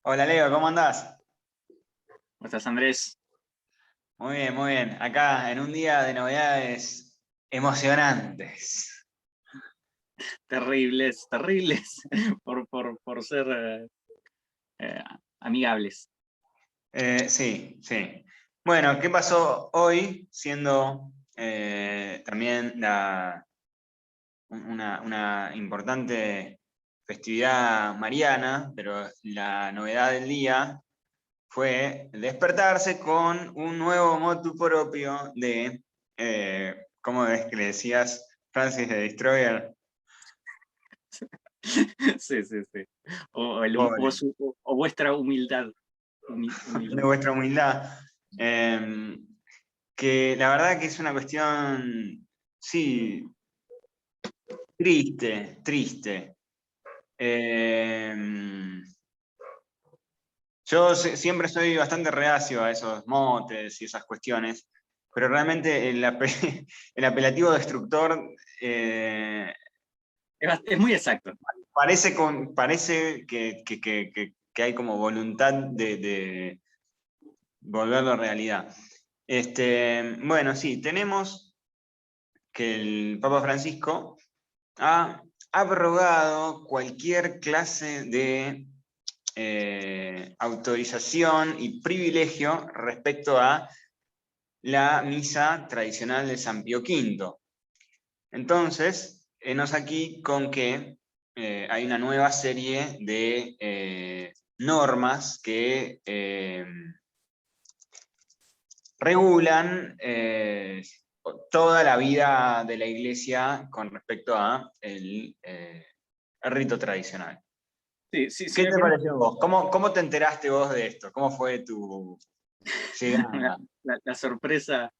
Hola Leo, ¿cómo andás? ¿Cómo estás, Andrés? Muy bien, muy bien. Acá en un día de novedades emocionantes. Terribles, terribles, por ser eh, amigables. Sí, sí. Bueno, ¿qué pasó hoy siendo también una importante festividad mariana? Pero la novedad del día fue despertarse con un nuevo motu propio de, ¿cómo es que le decías, Francis the Destroyer? Sí, sí, sí. Pobre, O vuestra humildad. de Humildad. vuestra humildad. Eh, que la verdad que es una cuestión, sí, triste, triste. Eh, yo siempre soy bastante reacio a esos motes y esas cuestiones, pero realmente el apelativo destructor Es muy exacto. parece que hay como voluntad de volverlo realidad. Bueno, sí, tenemos que el Papa Francisco ha abrogado cualquier clase de autorización y privilegio respecto a la misa tradicional de San Pío V. Entonces, enos aquí con que hay una nueva serie de normas que regulan toda la vida de la iglesia con respecto a el rito tradicional. Sí, sí, si ¿Qué me te permite, pareció vos? ¿Cómo te enteraste vos de esto? ¿Cómo fue tu llegada? la sorpresa.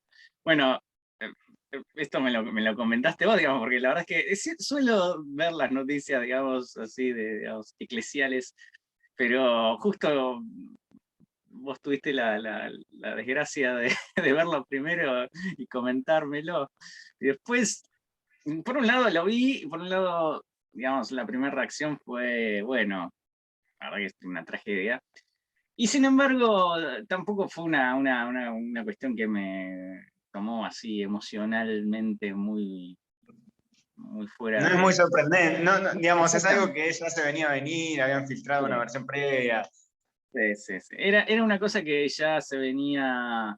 Bueno, eh, esto me lo comentaste vos, digamos, porque la verdad es que suelo ver las noticias, digamos, así, digamos, eclesiales, pero justo vos tuviste la desgracia de, de verlo primero y comentármelo. Y después, por un lado lo vi, y por un lado, digamos, la primera reacción fue, bueno, la verdad que es una tragedia. Y sin embargo, tampoco fue una cuestión que me tomó así emocionalmente muy No fuera es muy de... sorprendente, digamos, es algo Exactamente. que ya se venía a venir, habían filtrado una Sí, versión previa. sí, sí, sí. Era una cosa que ya se venía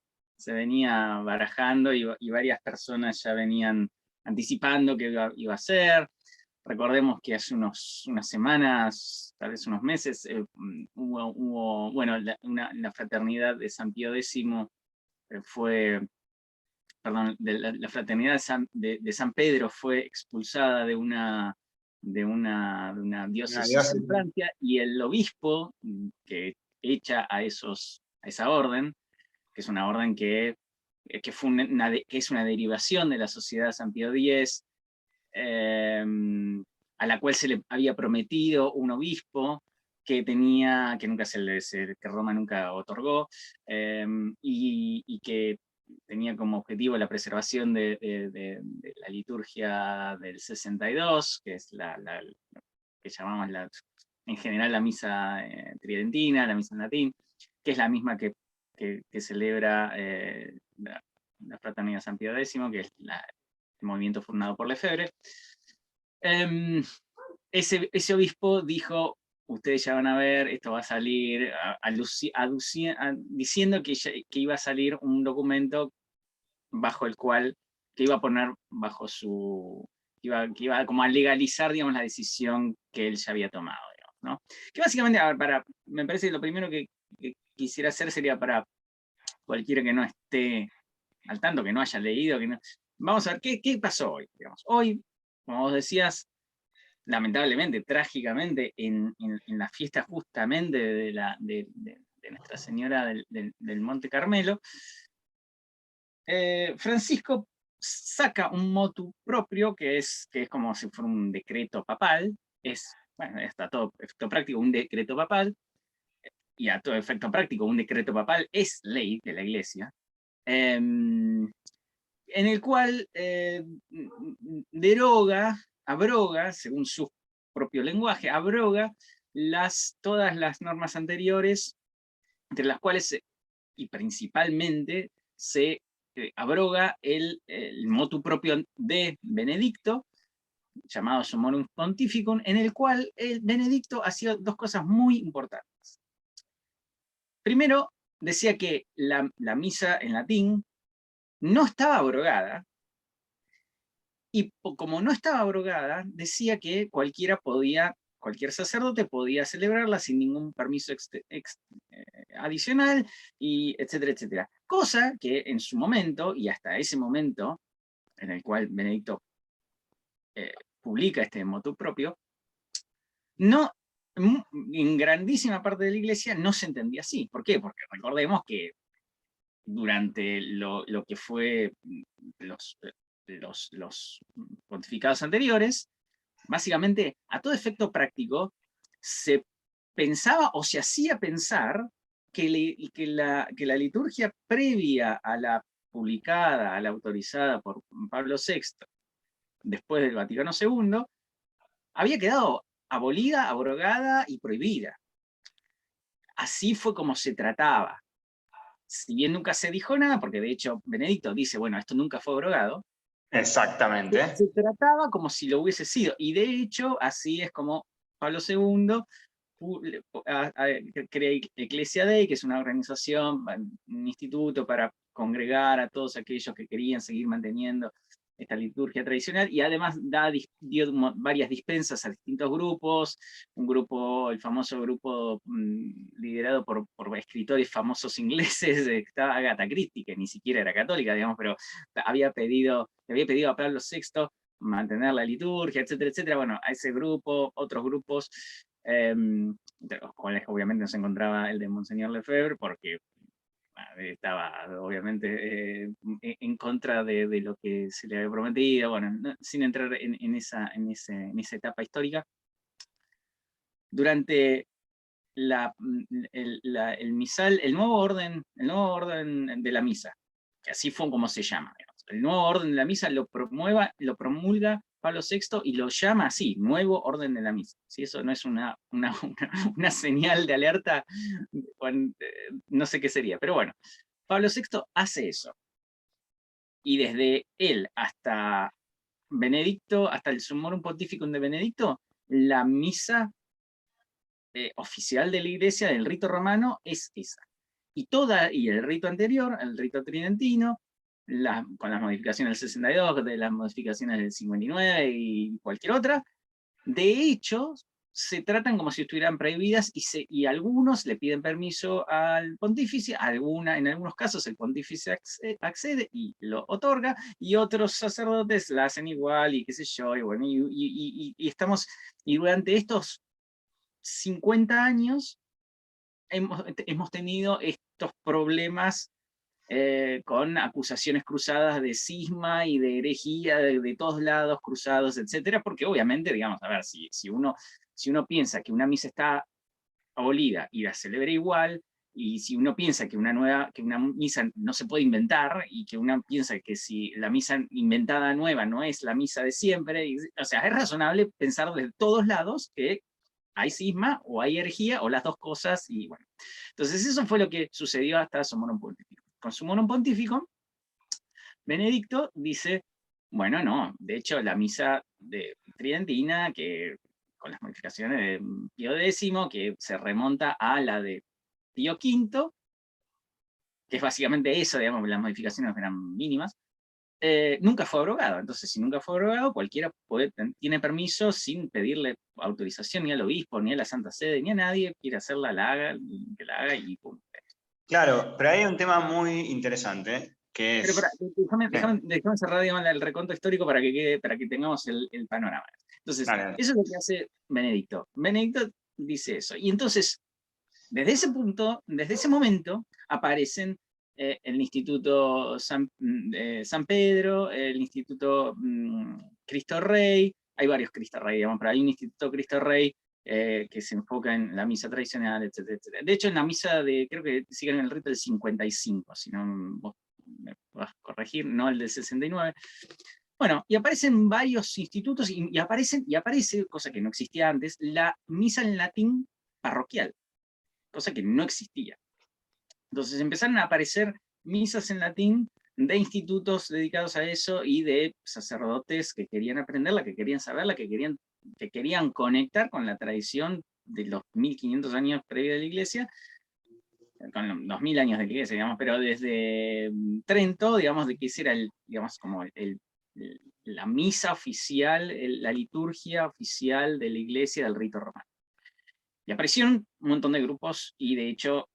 barajando y varias personas ya venían anticipando que iba a ser. Recordemos que hace unas semanas, tal vez unos meses, bueno, la fraternidad de San Pío X fue, perdón, la fraternidad de San Pedro fue expulsada de una Una diócesis en diócesis. Francia, y el obispo que echa a esa orden, que es una orden que es una derivación de la Sociedad de San Pío X, eh, a la cual se le había prometido un obispo que nunca que Roma nunca otorgó, y que tenía como objetivo la preservación de la liturgia del 62, que es la que llamamos en general la misa tridentina, la misa en latín, que es la misma que celebra la Fraternidad San Pío X, que es el movimiento fundado por Lefebvre. Em, ese obispo dijo: ustedes ya van a ver, esto va a salir, diciendo que iba a salir un documento bajo el cual, que iba a poner bajo que iba como a legalizar, digamos, la decisión que él ya había tomado, digamos, ¿no? Que básicamente, a ver, me parece que lo primero que quisiera hacer sería para cualquiera que no esté al tanto, que no haya leído, vamos a ver qué pasó hoy, digamos. Hoy, como vos decías, lamentablemente, trágicamente, en la fiesta justamente de Nuestra Señora del Monte Carmelo, Francisco saca un motu propio que es como si fuera un decreto papal. Bueno, está todo efecto práctico, un decreto papal, y a todo efecto práctico, un decreto papal es ley de la Iglesia, en el cual abroga, según su propio lenguaje, abroga todas las normas anteriores, entre las cuales, y principalmente, se abroga el motu propio de Benedicto, llamado Summorum Pontificum, en el cual el Benedicto hacía dos cosas muy importantes. Primero, decía que la misa en latín no estaba abrogada, y como no estaba abrogada, decía que cualquier sacerdote podía celebrarla sin ningún permiso adicional, y etcétera, etcétera. Cosa que en su momento, y hasta ese momento, en el cual Benedicto publica este motu propio, no, en grandísima parte de la Iglesia no se entendía así. ¿Por qué? Porque recordemos que durante lo que fue los pontificados anteriores, básicamente, a todo efecto práctico, se pensaba o se hacía pensar que la liturgia previa a la publicada, a la autorizada por Pablo VI, después del Vaticano II, había quedado abolida, abrogada y prohibida. Así fue como se trataba. Si bien nunca se dijo nada, porque de hecho Benedicto dice, bueno, esto nunca fue abrogado, Exactamente. se trataba como si lo hubiese sido. Y de hecho, así es como Pablo II crea Ecclesia Dei, que es una organización, un instituto para congregar a todos aquellos que querían seguir manteniendo esta liturgia tradicional, y además dio varias dispensas a distintos grupos, el famoso grupo liderado por escritores famosos ingleses, estaba Agatha Christie, que ni siquiera era católica, digamos, pero le había pedido a Pablo VI mantener la liturgia, etcétera, etcétera. Bueno, a ese grupo, otros grupos, de los cuales obviamente no se encontraba el de Monseñor Lefebvre, porque estaba obviamente en contra de lo que se le había prometido, bueno, sin entrar en esa etapa histórica. Durante el misal, el nuevo orden de la misa, que así fue como se llama, digamos. El nuevo orden de la misa lo promulga Pablo VI y lo llama así, nuevo orden de la misa. Si eso no es una señal de alerta, no sé qué sería, pero bueno, Pablo VI hace eso. Y desde él hasta Benedicto, hasta el Summorum Pontificum de Benedicto, la misa oficial de la Iglesia, del rito romano, es esa. Y el rito anterior, el rito tridentino, con las modificaciones del 62, de las modificaciones del 59 y cualquier otra, de hecho, se tratan como si estuvieran prohibidas, y algunos le piden permiso al pontífice, en algunos casos el pontífice accede y lo otorga, y otros sacerdotes la hacen igual, y qué sé yo, y bueno, y durante estos 50 años hemos tenido estos problemas con acusaciones cruzadas de cisma y de herejía de todos lados, cruzados, etcétera, porque obviamente, digamos, a ver, si uno piensa que una misa está abolida y la celebra igual, y si uno piensa que una misa no se puede inventar, y que uno piensa que si la misa inventada nueva no es la misa de siempre, o sea, es razonable pensar de todos lados que hay cisma, o hay herejía, o las dos cosas, y bueno. Entonces eso fue lo que sucedió hasta Summorum Pontificum. Con Summorum Pontificum, Benedicto dice, bueno, no, de hecho la misa de tridentina, que con las modificaciones de Pío X, que se remonta a la de Pío V, que es básicamente eso, digamos, las modificaciones eran mínimas, nunca fue abrogado. Entonces, si nunca fue abrogado, cualquiera tiene permiso sin pedirle autorización ni al obispo, ni a la Santa Sede, ni a nadie, quiere hacerla, que la haga y pum. Claro, pero hay un tema muy interesante, que Pero es... déjame cerrar, digamos, el reconto histórico para que tengamos el panorama. Entonces, Dale, dale. eso es lo que hace Benedicto. Benedicto dice eso. Y entonces, desde ese momento, aparecen el Instituto San Pedro, el Instituto Cristo Rey, hay varios Cristo Rey, digamos, pero hay un Instituto Cristo Rey que se enfoca en la misa tradicional, etcétera, etcétera. De hecho, en la misa creo que siguen el rito del 55, si no vos me vas a corregir, no el del 69. Bueno, y aparecen varios institutos y aparece, cosa que no existía antes, la misa en latín parroquial, cosa que no existía. Entonces empezaron a aparecer misas en latín de institutos dedicados a eso y de sacerdotes que querían aprenderla, que querían saberla, que querían conectar con la tradición de los 1500 años previos de la Iglesia, con los 2000 años de la Iglesia, digamos, pero desde Trento, digamos, de que ese era digamos, como la misa oficial, la liturgia oficial de la Iglesia del rito romano. Y aparecieron un montón de grupos y de hecho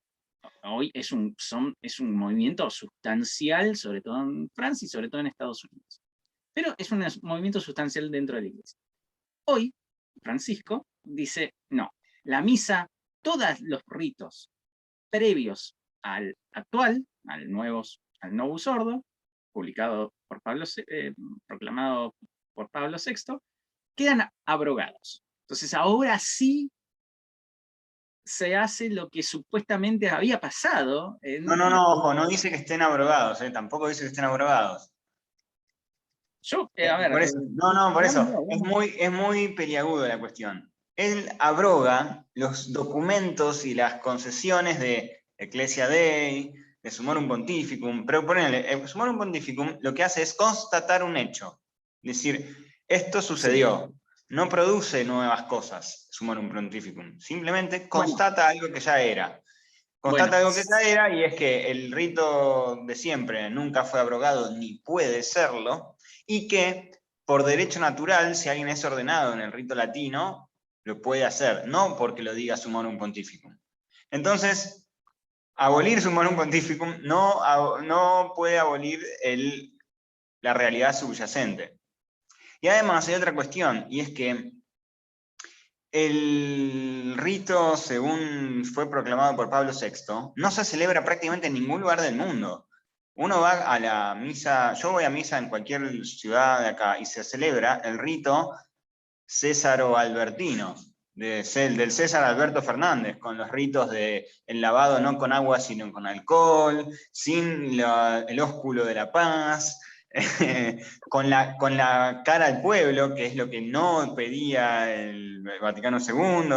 hoy es un movimiento sustancial, sobre todo en Francia y sobre todo en Estados Unidos. Pero es un movimiento sustancial dentro de la Iglesia. Hoy, Francisco dice, no, la misa, todos los ritos previos al actual, al Novus Ordo, publicado por proclamado por Pablo VI, quedan abrogados. Entonces ahora sí se hace lo que supuestamente había pasado. No, ojo, no dice que estén abrogados, tampoco dice que estén abrogados. A ver... Por eso, por eso, es muy peliagudo la cuestión. Él abroga los documentos y las concesiones de Ecclesia Dei, de Summorum Pontificum, pero ponele, Summorum Pontificum lo que hace es constatar un hecho. Es decir, esto sucedió. Sí. No produce nuevas cosas, Summorum Pontificum. Simplemente constata algo que ya era. Constata algo que ya era, y es que el rito de siempre nunca fue abrogado ni puede serlo, y que por derecho natural, si alguien es ordenado en el rito latino, lo puede hacer, no porque lo diga Summorum Pontificum. Entonces, abolir Summorum Pontificum no puede abolir la realidad subyacente. Y además hay otra cuestión, y es que el rito, según fue proclamado por Pablo VI, no se celebra prácticamente en ningún lugar del mundo. Uno va a la misa, yo voy a misa en cualquier ciudad de acá, y se celebra el rito césaro-albertino, del César Alberto Fernández, con los ritos de el lavado no con agua sino con alcohol, sin el ósculo de la paz, con la cara al pueblo, que es lo que no pedía el Vaticano II,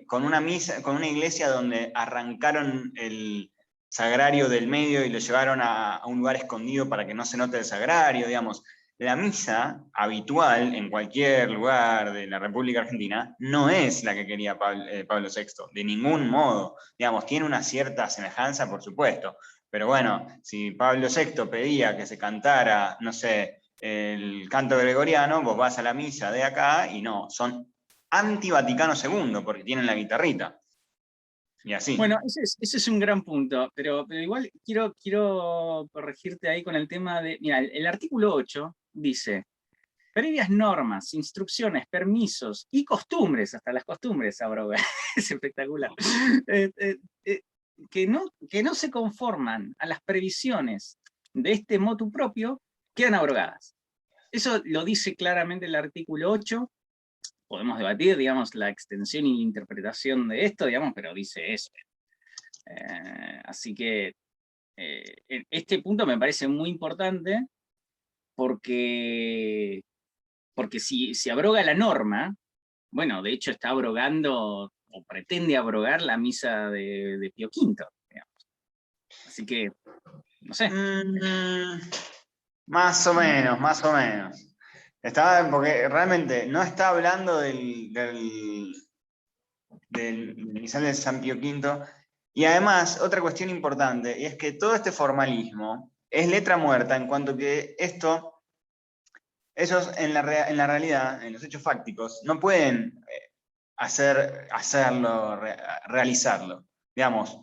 con una iglesia donde arrancaron el sagrario del medio y lo llevaron a un lugar escondido para que no se note el sagrario, digamos. La misa habitual en cualquier lugar de la República Argentina no es la que quería Pablo VI, de ningún modo. Digamos, tiene una cierta semejanza, por supuesto, pero bueno, si Pablo VI pedía que se cantara, no sé, el canto gregoriano, vos vas a la misa de acá y no, son anti-Vaticano II, porque tienen la guitarrita. Y así. Bueno, ese es un gran punto, pero igual quiero corregirte ahí con el tema de... Mira, el artículo 8 dice, previas normas, instrucciones, permisos y costumbres, hasta las costumbres abroga, es espectacular, que no se conforman a las previsiones de este motu propio, quedan abrogadas. Eso lo dice claramente el artículo 8, podemos debatir, digamos, la extensión y la interpretación de esto, digamos, pero dice eso. Así que este punto me parece muy importante porque si abroga la norma, bueno, de hecho está abrogando o pretende abrogar la misa de Pío V, digamos. Así que, no sé. Más o menos, más o menos. Porque realmente no está hablando del misal de San Pío V. Y además, otra cuestión importante, y es que todo este formalismo es letra muerta en cuanto que ellos en la realidad, en los hechos fácticos, no pueden realizarlo. Digamos,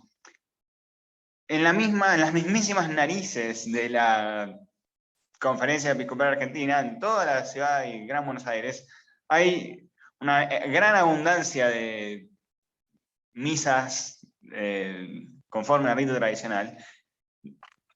en las mismísimas narices de la Conferencia Episcopal Argentina, en toda la ciudad y Gran Buenos Aires, hay una gran abundancia de misas conforme al rito tradicional,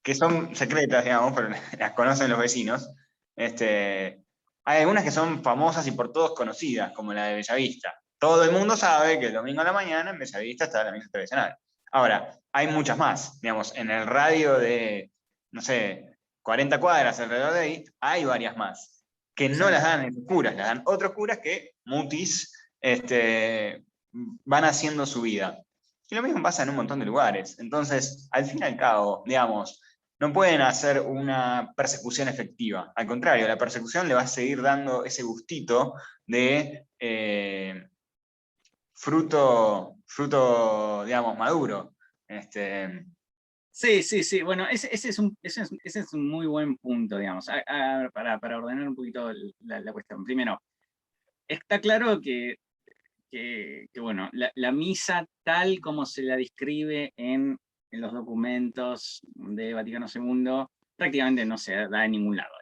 que son secretas, digamos, pero las conocen los vecinos. Hay algunas que son famosas y por todos conocidas, como la de Bellavista. Todo el mundo sabe que el domingo a la mañana en Bellavista está la misa tradicional. Ahora, hay muchas más, digamos, en el radio de, no sé, 40 cuadras alrededor de ahí, hay varias más, que no las dan esos curas, las dan otros curas que, mutis, van haciendo su vida. Y lo mismo pasa en un montón de lugares. Entonces, al fin y al cabo, digamos, no pueden hacer una persecución efectiva. Al contrario, la persecución le va a seguir dando ese gustito de fruto, digamos, maduro. Sí, sí, sí. Bueno, ese es un muy buen punto, digamos. Para ordenar un poquito la cuestión. Primero, está claro que, bueno, la misa tal como se la describe en los documentos de Vaticano II, prácticamente no se da en ningún lado.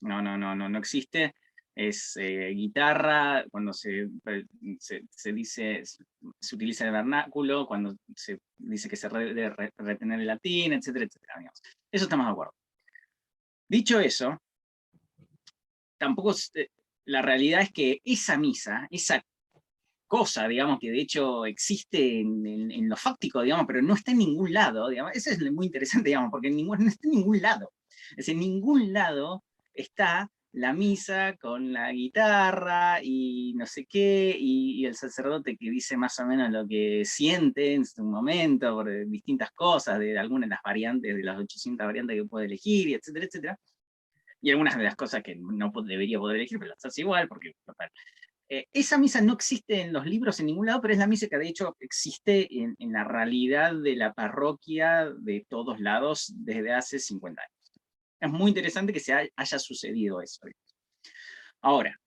No existe. Es guitarra, cuando se dice, se utiliza el vernáculo, cuando se dice que se debe retener el latín, etcétera, etcétera. Digamos. Eso estamos de acuerdo. Dicho eso, tampoco la realidad es que esa misa, esa cosa, digamos, que de hecho existe en lo fáctico, digamos, pero no está en ningún lado, digamos. Eso es muy interesante, digamos, porque no está en ningún lado. Es decir, en ningún lado está la misa con la guitarra y no sé qué, y el sacerdote que dice más o menos lo que siente en su momento, por distintas cosas, de algunas de las variantes, de las 800 variantes que puede elegir, y etcétera, etcétera. Y algunas de las cosas que no debería poder elegir, pero las hace igual, porque total, esa misa no existe en los libros en ningún lado, pero es la misa que de hecho existe en la realidad de la parroquia de todos lados desde hace 50 años. Es muy interesante que haya sucedido eso. Ahora,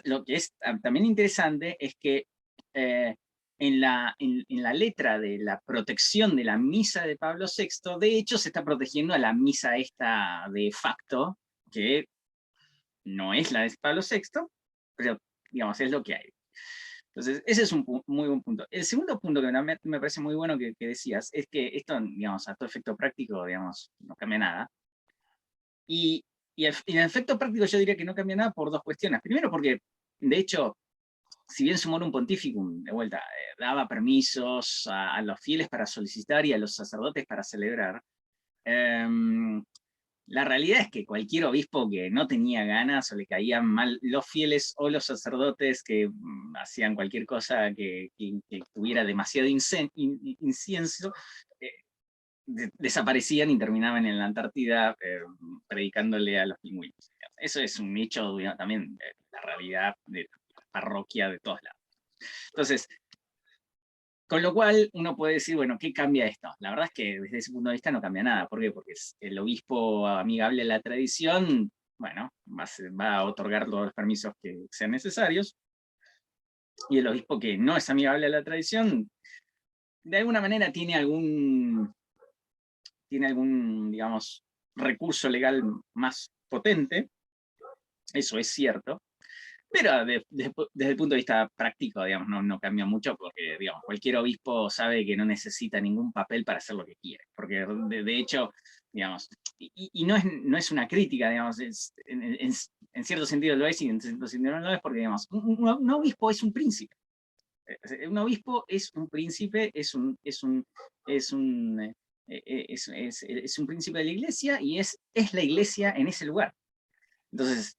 lo que es también interesante es que en la letra de la protección de la misa de Pablo VI, de hecho se está protegiendo a la misa esta de facto, que no es la de Pablo VI, pero digamos, es lo que hay. Entonces, ese es un muy buen punto. El segundo punto que me parece muy bueno que decías, es que esto, digamos, a todo efecto práctico, digamos, no cambia nada. En efecto práctico yo diría que no cambia nada por dos cuestiones. Primero porque, de hecho, si bien Sumorum Pontificum, de vuelta, daba permisos a los fieles para solicitar y a los sacerdotes para celebrar, la realidad es que cualquier obispo que no tenía ganas o le caían mal los fieles o los sacerdotes que hacían cualquier cosa que tuviera demasiado incienso, desaparecían y terminaban en la Antártida predicándole a los pingüinos. Eso es un hecho, digamos, también de la realidad de la parroquia de todos lados. Entonces, con lo cual uno puede decir, bueno, ¿qué cambia esto? La verdad es que desde ese punto de vista no cambia nada. ¿Por qué? Porque el obispo amigable a la tradición, bueno, va a otorgar todos los permisos que sean necesarios, y el obispo que no es amigable a la tradición, de alguna manera tiene algún, digamos, recurso legal más potente, eso es cierto, pero desde el punto de vista práctico, digamos, no cambia mucho porque, digamos, cualquier obispo sabe que no necesita ningún papel para hacer lo que quiere, porque de hecho, digamos, y no es una crítica, digamos, en cierto sentido lo es y en cierto sentido no lo es, porque, digamos, un obispo es un príncipe. Un obispo es un príncipe, es un príncipe de la iglesia y es la iglesia en ese lugar. Entonces,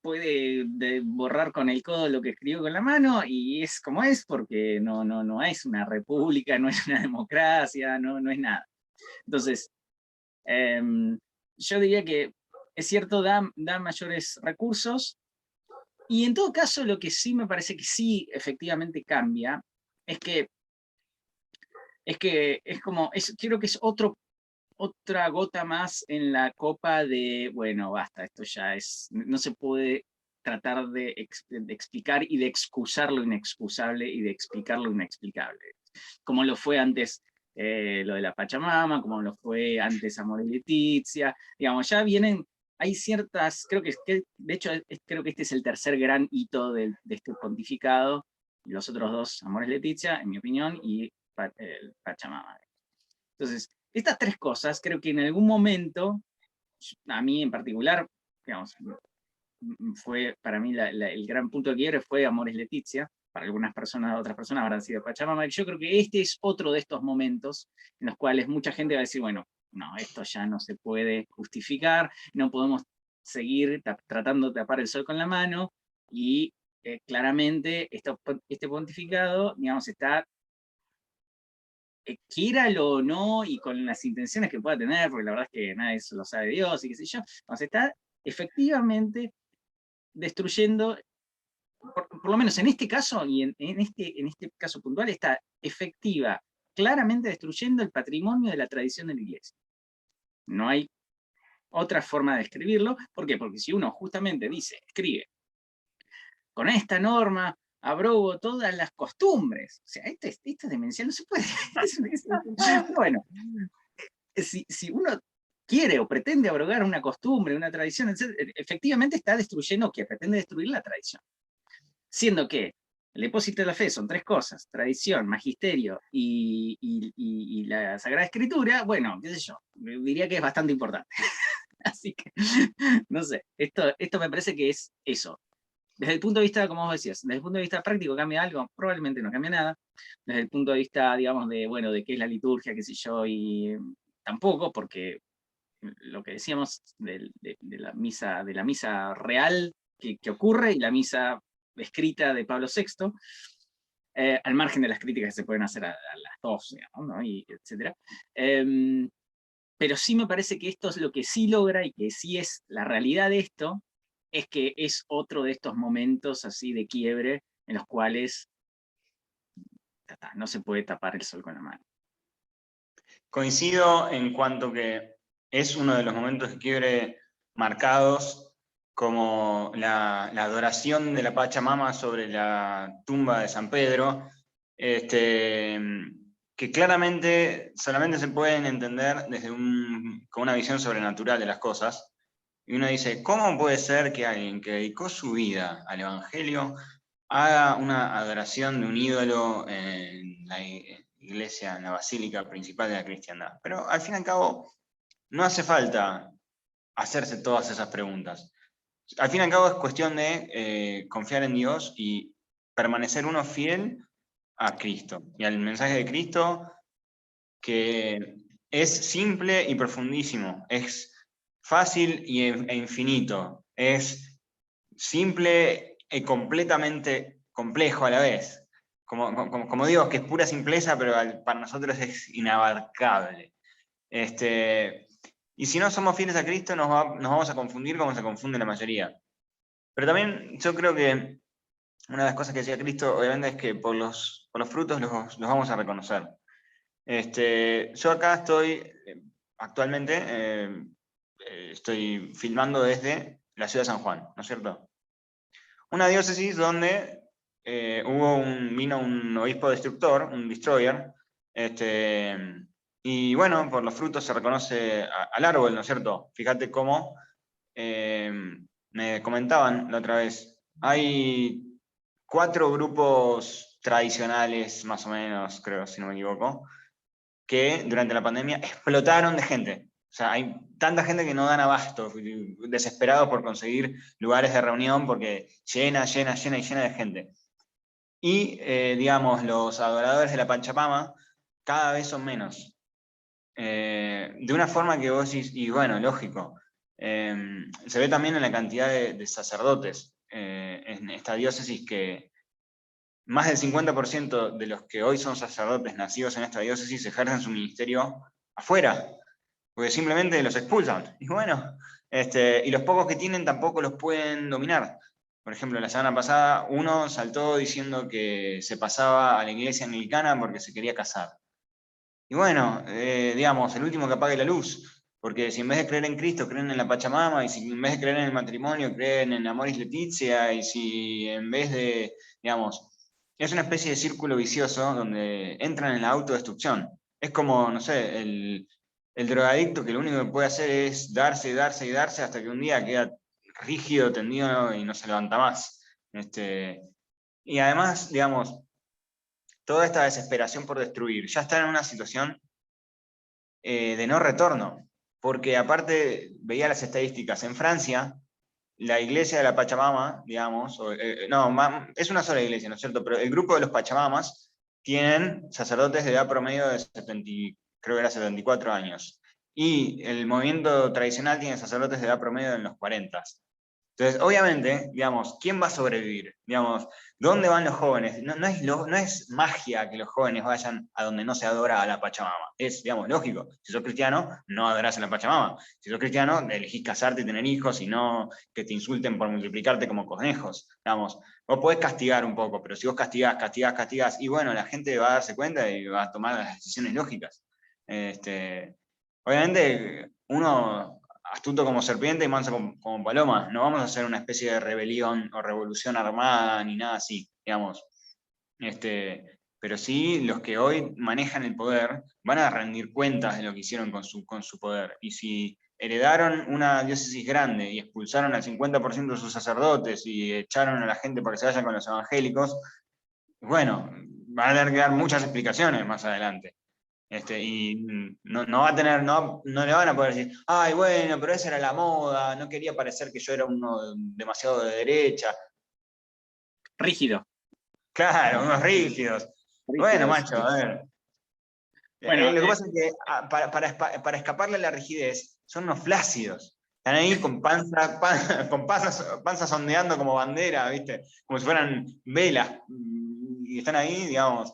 puede borrar con el codo lo que escribió con la mano y es como es porque no es una república, no es una democracia, no es nada. Entonces, yo diría que es cierto, da mayores recursos, y en todo caso lo que sí me parece que sí efectivamente cambia es que creo que es otra gota más en la copa de, bueno, basta, esto ya no se puede tratar de explicar y de excusar lo inexcusable y de explicar lo inexplicable. Como lo fue antes lo de la Pachamama, como lo fue antes Amor y Letizia, digamos, ya vienen, hay ciertas, creo que de hecho creo que este es el tercer gran hito de este pontificado, los otros dos, Amor y Letizia, en mi opinión, y Pachamama. Entonces, estas tres cosas creo que en algún momento, a mí en particular, digamos, fue para mí el gran punto de quiebre fue Amores Letizia, para algunas personas, otras personas habrán sido Pachamama. Yo creo que este es otro de estos momentos en los cuales mucha gente va a decir, bueno, no, esto ya no se puede justificar, no podemos seguir tratando de tapar el sol con la mano, y claramente este pontificado, digamos, está, quíralo o no, y con las intenciones que pueda tener, porque la verdad es que nada de eso lo sabe Dios, y qué sé yo, digamos, está efectivamente destruyendo, por lo menos en este caso, y en este caso puntual, está efectiva, claramente destruyendo el patrimonio de la tradición de la Iglesia. No hay otra forma de describirlo. ¿Por qué? Porque si uno justamente escribe, con esta norma abrogo todas las costumbres, o sea, esta demencial no se puede. Bueno, si uno quiere o pretende abrogar una costumbre, una tradición, efectivamente está destruyendo, que pretende destruir la tradición. Siendo que el depósito de la fe son tres cosas: tradición, magisterio y la Sagrada Escritura. Bueno, qué sé yo, diría que es bastante importante. Así que, no sé, esto me parece que es eso. Desde el punto de vista, como vos decías, desde el punto de vista práctico, ¿cambia algo? Probablemente no cambia nada. Desde el punto de vista, digamos, de qué es la liturgia, qué sé yo, y tampoco, porque lo que decíamos de la misa real que ocurre, y la misa escrita de Pablo VI, al margen de las críticas que se pueden hacer a las dos, digamos, ¿no? Y etcétera. Pero sí me parece que esto es lo que sí logra, y que sí es la realidad de esto, es que es otro de estos momentos así de quiebre en los cuales no se puede tapar el sol con la mano. Coincido en cuanto que es uno de los momentos de quiebre marcados, como la adoración de la Pachamama sobre la tumba de San Pedro, que claramente solamente se pueden entender desde con una visión sobrenatural de las cosas. Y uno dice, ¿cómo puede ser que alguien que dedicó su vida al Evangelio haga una adoración de un ídolo en la iglesia, en la basílica principal de la cristiandad? Pero al fin y al cabo, no hace falta hacerse todas esas preguntas. Al fin y al cabo es cuestión de confiar en Dios y permanecer uno fiel a Cristo y al mensaje de Cristo, que es simple y profundísimo, es fácil e infinito, es simple y completamente complejo a la vez. Como digo, que es pura simpleza, pero para nosotros es inabarcable. Y si no somos fieles a Cristo, nos vamos a confundir como se confunde la mayoría. Pero también yo creo que una de las cosas que decía Cristo, obviamente, es que por los frutos los vamos a reconocer. Yo acá estoy, actualmente, estoy filmando desde la ciudad de San Juan, ¿no es cierto? Una diócesis donde vino un obispo destructor, un destroyer, y bueno, por los frutos se reconoce al árbol, ¿no es cierto? Fíjate cómo me comentaban la otra vez, hay 4 grupos tradicionales, más o menos, creo, si no me equivoco, que durante la pandemia explotaron de gente. O sea, hay tanta gente que no dan abasto, desesperados por conseguir lugares de reunión, porque llena de gente. Y, digamos, los adoradores de la Pachamama cada vez son menos. De una forma que vos decís, y bueno, lógico, se ve también en la cantidad de sacerdotes en esta diócesis, que más del 50% de los que hoy son sacerdotes nacidos en esta diócesis ejercen su ministerio afuera, porque simplemente los expulsan. Y bueno, y los pocos que tienen tampoco los pueden dominar. Por ejemplo, la semana pasada uno saltó diciendo que se pasaba a la iglesia anglicana porque se quería casar. Y bueno, digamos, el último que apague la luz, porque si en vez de creer en Cristo creen en la Pachamama, y si en vez de creer en el matrimonio creen en Amoris Laetitia, y si en vez de, digamos, es una especie de círculo vicioso donde entran en la autodestrucción. Es como, no sé, el drogadicto, que lo único que puede hacer es darse hasta que un día queda rígido, tendido y no se levanta más. Y además, digamos, toda esta desesperación por destruir ya está en una situación de no retorno, porque aparte veía las estadísticas en Francia, la iglesia de la Pachamama, digamos, no, es una sola iglesia, ¿no es cierto? Pero el grupo de los Pachamamas tienen sacerdotes de edad promedio de 70, creo que era 74 años. Y el movimiento tradicional tiene sacerdotes de edad promedio en los 40. Entonces, obviamente, digamos, ¿quién va a sobrevivir? Digamos, ¿dónde van los jóvenes? No es magia que los jóvenes vayan a donde no se adora a la Pachamama. Es, digamos, lógico. Si sos cristiano, no adorás a la Pachamama. Si sos cristiano, elegís casarte y tener hijos y no que te insulten por multiplicarte como conejos. Digamos, vos podés castigar un poco, pero si vos castigás, y bueno, la gente va a darse cuenta y va a tomar las decisiones lógicas. Obviamente, uno astuto como serpiente y manso como paloma. No vamos a hacer una especie de rebelión o revolución armada ni nada así, digamos. Pero sí, los que hoy manejan el poder van a rendir cuentas de lo que hicieron con su poder. Y si heredaron una diócesis grande y expulsaron al 50% de sus sacerdotes y echaron a la gente para que se vaya con los evangélicos, bueno, van a tener que dar muchas explicaciones más adelante. Y no va a tener, no le van a poder decir, ay, bueno, pero esa era la moda, no quería parecer que yo era uno demasiado de derecha. Rígido. Claro, unos rígidos. Bueno, Rígidos. macho, a ver. Bueno, Lo que pasa es que para escaparle a la rigidez, son unos flácidos. Están ahí con con panzas ondeando como bandera, ¿viste? Como si fueran velas. Y están ahí, digamos,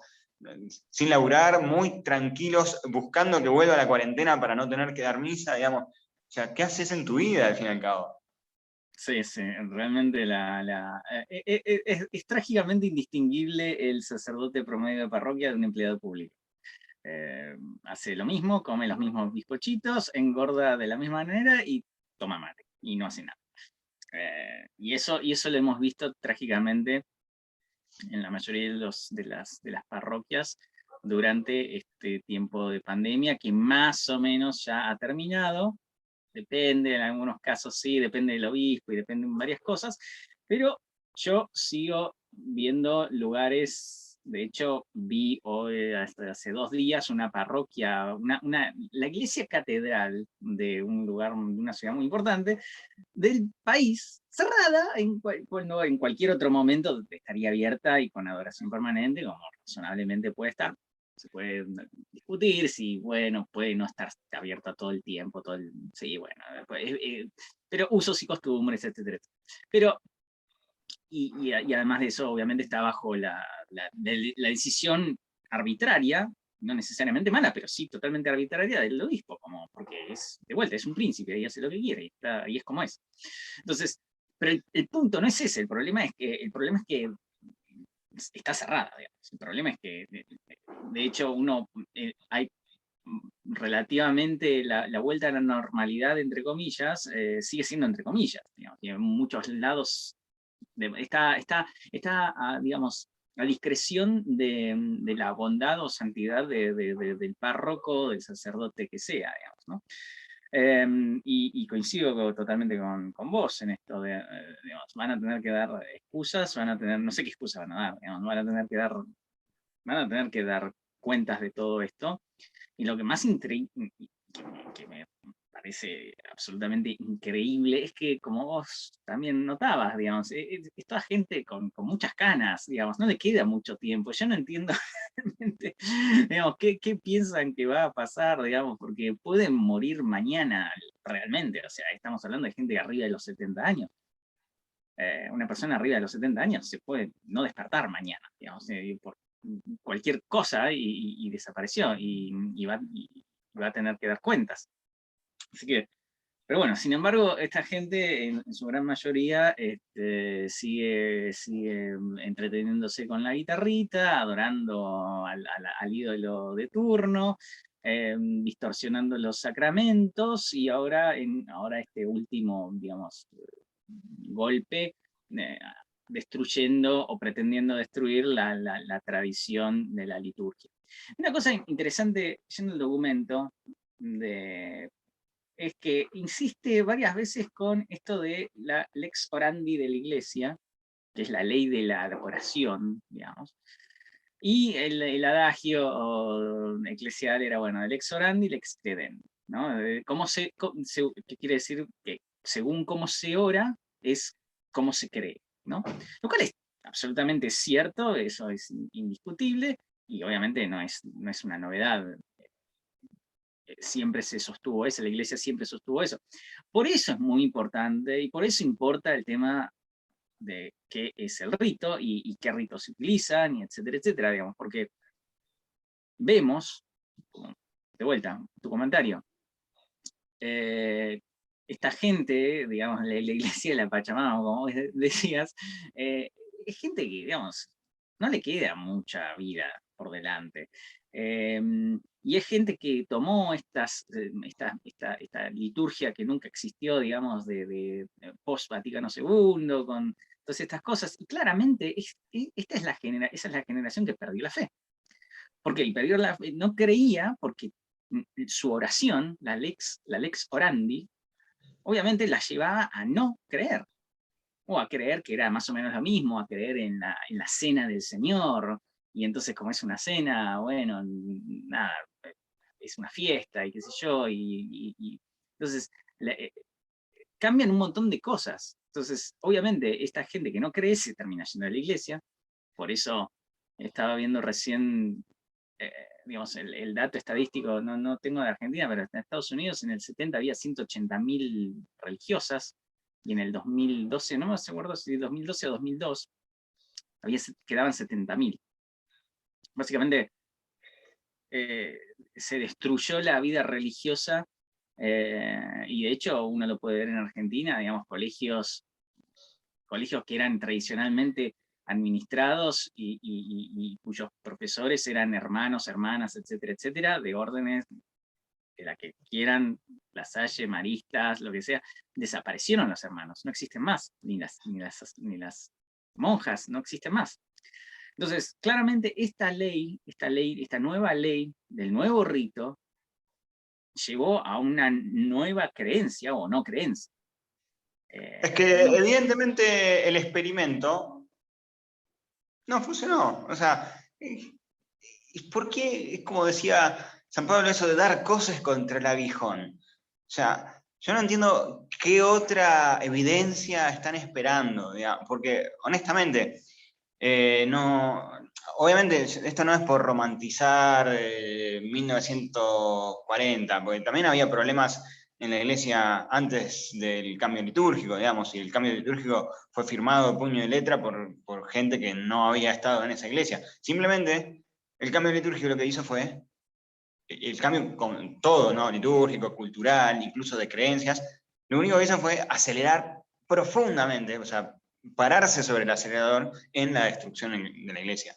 sin laburar, muy tranquilos, buscando que vuelva la cuarentena para no tener que dar misa, digamos. O sea, ¿qué haces en tu vida, al fin y al cabo? sí, sí, realmente es trágicamente indistinguible el sacerdote promedio de parroquia de un empleado público. Hace lo mismo, come los mismos bizcochitos, engorda de la misma manera y toma mate, y no hace nada. Y eso lo hemos visto trágicamente en la mayoría de las parroquias durante este tiempo de pandemia, que más o menos ya ha terminado. Depende, en algunos casos sí, depende del obispo y depende de varias cosas, pero yo sigo viendo lugares. De hecho, vi hoy, hasta hace 2 días, una parroquia, la iglesia catedral de un lugar, de una ciudad muy importante del país, cerrada, cuando en cualquier otro momento estaría abierta y con adoración permanente, como razonablemente puede estar. Se puede discutir si, bueno, puede no estar abierta todo el tiempo, sí, bueno, pero usos y costumbres, etcétera, etcétera. Pero, y además de eso, obviamente está bajo la decisión arbitraria, no necesariamente mala, pero sí totalmente arbitraria del obispo, porque de vuelta, es un príncipe y hace lo que quiere, y es como es. Entonces, pero el punto no es ese, el problema es que está cerrada, digamos. El problema es que, de hecho, hay relativamente la vuelta a la normalidad, entre comillas, sigue siendo entre comillas, digamos, y en muchos lados está digamos, a discreción de la bondad o santidad del párroco, del sacerdote que sea, digamos, ¿no? Y coincido totalmente con vos en esto digamos, van a tener que dar excusas, no sé qué excusas van a dar, digamos, van a tener que dar cuentas de todo esto. Y lo que más que me parece absolutamente increíble es que, como vos también notabas, digamos, es toda gente con muchas canas, digamos, no le queda mucho tiempo. Yo no entiendo realmente, digamos, qué piensan que va a pasar, digamos, porque pueden morir mañana realmente. O sea, estamos hablando de gente arriba de los 70 años. Una persona arriba de los 70 años se puede no despertar mañana, digamos, por cualquier cosa y desapareció y va a tener que dar cuentas. Así que, pero bueno, sin embargo, esta gente en su gran mayoría sigue entreteniéndose con la guitarrita, adorando al ídolo de turno, distorsionando los sacramentos y ahora este último, digamos, golpe, eh, destruyendo o pretendiendo destruir la tradición de la liturgia. Una cosa interesante, yendo al documento, es que insiste varias veces con esto de la lex orandi de la Iglesia, que es la ley de la oración, digamos, y el adagio eclesial era, bueno, el ex orandi y lex credendi, ¿no? ¿Qué quiere decir? Que según cómo se ora, es cómo se cree, ¿no? Lo cual es absolutamente cierto, eso es indiscutible, y obviamente no es una novedad. Siempre se sostuvo eso, la Iglesia siempre sostuvo eso. Por eso es muy importante, y por eso importa el tema de qué es el rito, y qué ritos se utilizan, y etcétera, etcétera, digamos, porque vemos, de vuelta, tu comentario, esta gente, digamos, la iglesia de la Pachamama, como vos decías, es gente que, digamos, no le queda mucha vida por delante. Y es gente que tomó esta liturgia que nunca existió, digamos, de post-Vaticano II, con todas estas cosas, y claramente esa es la generación que perdió la fe. Porque él perdió no creía, porque su oración, la lex orandi, obviamente la llevaba a no creer, o a creer que era más o menos lo mismo, a creer en la cena del Señor, y entonces como es una cena, bueno, nada, es una fiesta, y qué sé yo, entonces cambian un montón de cosas. Entonces, obviamente, esta gente que no cree se termina yendo a la iglesia, por eso estaba viendo recién, digamos, el dato estadístico, no tengo de Argentina, pero en Estados Unidos en el 70 había 180.000 religiosas, y en el 2012, no me acuerdo si 2012 o 2002, quedaban 70.000. Básicamente, se destruyó la vida religiosa, y de hecho uno lo puede ver en Argentina, digamos, colegios que eran tradicionalmente administrados y cuyos profesores eran hermanos, hermanas, etcétera, etcétera, de órdenes de la que quieran, La Salle, maristas, lo que sea, desaparecieron los hermanos, no existen más, ni las monjas, no existen más. Entonces, claramente esta nueva ley del nuevo rito llevó a una nueva creencia o no creencia. Es que evidentemente el experimento no funcionó. O sea, ¿por qué? Es como decía San Pablo eso de dar cosas contra el aguijón. O sea, yo no entiendo qué otra evidencia están esperando, digamos, porque honestamente, no, obviamente esto no es por romantizar 1940, porque también había problemas en la iglesia antes del cambio litúrgico, digamos, y el cambio litúrgico fue firmado puño y letra por gente que no había estado en esa iglesia. Simplemente, el cambio litúrgico lo que hizo fue, el cambio con todo, ¿no? Litúrgico, cultural, incluso de creencias, lo único que hizo fue acelerar profundamente, o sea, pararse sobre el acelerador en la destrucción de la iglesia.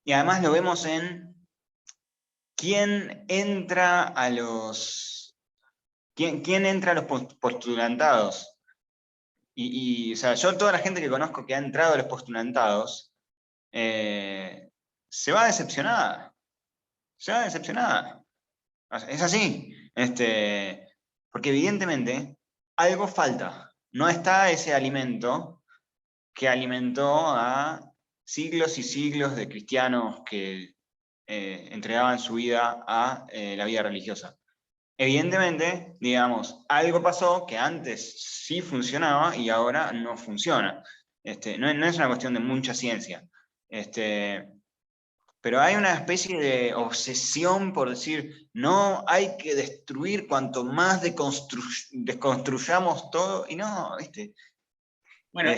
Y además lo vemos en quién entra a los, quién entra a los postulantados. O sea, yo toda la gente que conozco que ha entrado a los postulantados, se va decepcionada. Se va decepcionada. Es así. Porque evidentemente algo falta. No está ese alimento que alimentó a siglos y siglos de cristianos que entregaban su vida a la vida religiosa. Evidentemente, digamos, algo pasó que antes sí funcionaba y ahora no funciona. No es una cuestión de mucha ciencia. Pero hay una especie de obsesión por decir, no, hay que destruir cuanto más desconstruyamos todo, y no, ¿viste? Bueno,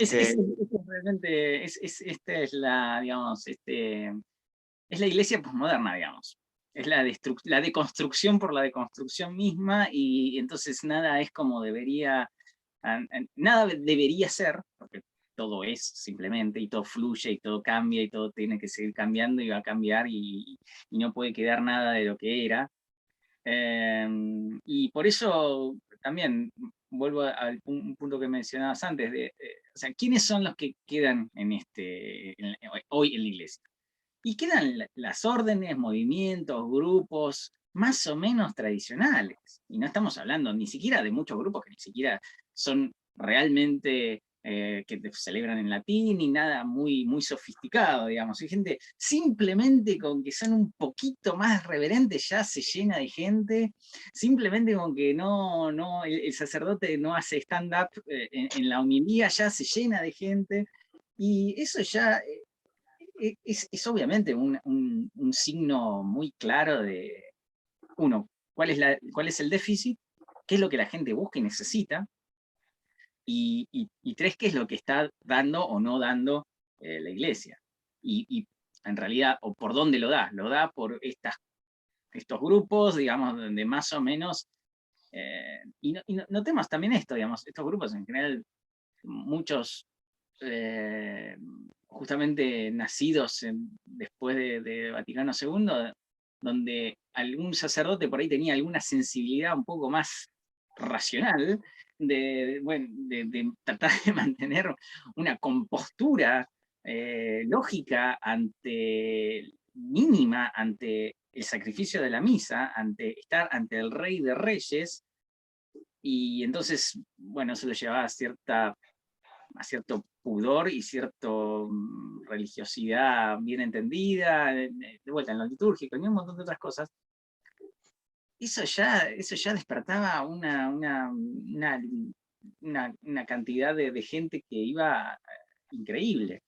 realmente, esta es la, digamos, es la iglesia posmoderna, digamos. Es la deconstrucción por la deconstrucción misma, y entonces nada es como debería, nada debería ser, porque todo es simplemente, y todo fluye, y todo cambia, y todo tiene que seguir cambiando, y va a cambiar, y no puede quedar nada de lo que era. Y por eso también vuelvo a un punto que mencionabas antes, o sea, ¿quiénes son los que quedan hoy en la iglesia? Y quedan las órdenes, movimientos, grupos más o menos tradicionales. Y no estamos hablando ni siquiera de muchos grupos que ni siquiera son realmente que te celebran en latín, y nada muy, muy sofisticado, digamos. Hay gente, simplemente con que sean un poquito más reverentes ya se llena de gente, simplemente con que el sacerdote no hace stand-up en la homilía ya se llena de gente, y eso ya es obviamente un signo muy claro de, uno, cuál es el déficit, qué es lo que la gente busca y necesita, y tres, qué es lo que está dando o no dando la iglesia. Y en realidad, o por dónde lo da por estos grupos, digamos, donde más o menos, notemos también esto, digamos, estos grupos en general, muchos justamente nacidos después de Vaticano II, donde algún sacerdote por ahí tenía alguna sensibilidad un poco más racional, bueno, de tratar de mantener una compostura lógica mínima ante el sacrificio de la misa, ante estar ante el Rey de Reyes, y entonces, bueno, eso lo llevaba a cierto pudor y cierta religiosidad bien entendida, de vuelta en lo litúrgico y un montón de otras cosas. Eso ya despertaba una cantidad de gente que iba increíble.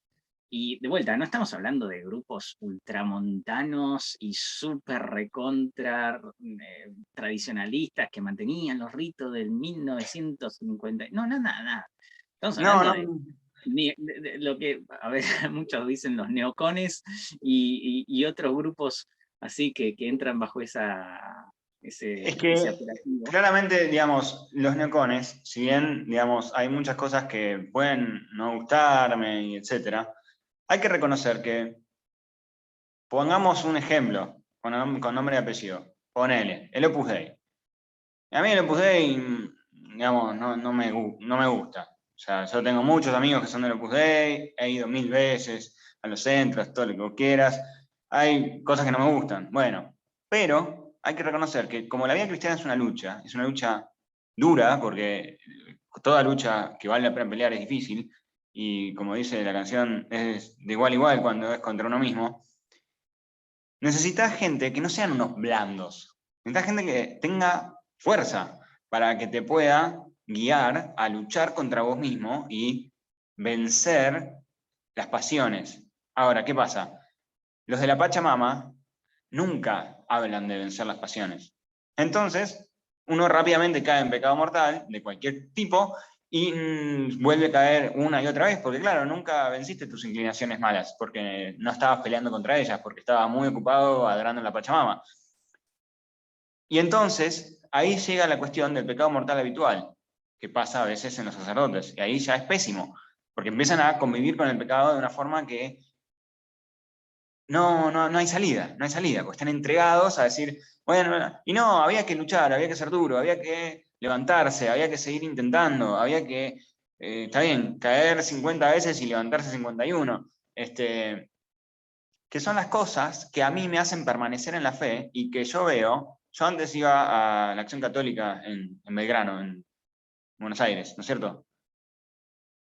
Y de vuelta, no estamos hablando de grupos ultramontanos y súper recontra tradicionalistas que mantenían los ritos del 1950. No, nada. Estamos No, hablando no, de lo que, a ver, muchos dicen los neocones y otros grupos así que entran bajo es ese que apelativo. claramente, digamos, los neocones, si bien, digamos, hay muchas cosas que pueden no gustarme, y etcétera, hay que reconocer que, pongamos un ejemplo, con nombre y apellido, ponele, el Opus Dei. A mí el Opus Dei, digamos, no me gusta. O sea, yo tengo muchos amigos que son del Opus Dei, he ido 1000 veces a los centros, todo lo que quieras. Hay cosas que no me gustan, bueno, pero hay que reconocer que como la vida cristiana es una lucha dura, porque toda lucha que vale la pena pelear es difícil, y como dice la canción, es de igual a igual cuando es contra uno mismo. Necesitas gente que no sean unos blandos. Necesitas gente que tenga fuerza para que te pueda guiar a luchar contra vos mismo y vencer las pasiones. Ahora, ¿qué pasa? Los de la Pachamama nunca hablan de vencer las pasiones. Entonces, uno rápidamente cae en pecado mortal de cualquier tipo y vuelve a caer una y otra vez, porque claro, nunca venciste tus inclinaciones malas, porque no estabas peleando contra ellas, porque estabas muy ocupado adorando en la Pachamama. Y entonces, ahí llega la cuestión del pecado mortal habitual, que pasa a veces en los sacerdotes, y ahí ya es pésimo, porque empiezan a convivir con el pecado de una forma que no hay salida, no hay salida, porque están entregados a decir, bueno, y no, había que luchar, había que ser duro, había que levantarse, había que seguir intentando, había que, está bien, caer 50 veces y levantarse 51, que son las cosas que a mí me hacen permanecer en la fe y que yo antes iba a la Acción Católica en Belgrano, en Buenos Aires, ¿no es cierto?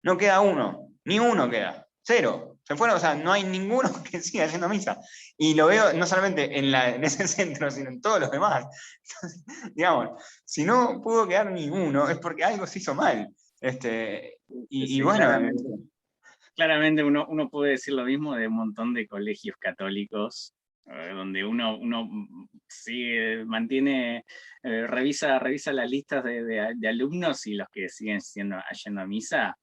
No queda uno, ni uno queda, cero. Se fueron, o sea, no hay ninguno que siga haciendo misa. Y lo veo no solamente en ese centro, sino en todos los demás. Entonces, digamos, si no pudo quedar ni uno, es porque algo se hizo mal. Y Sí, bueno, claramente uno puede decir lo mismo de un montón de colegios católicos, donde uno mantiene, revisa las listas de alumnos, y los que siguen yendo a misa,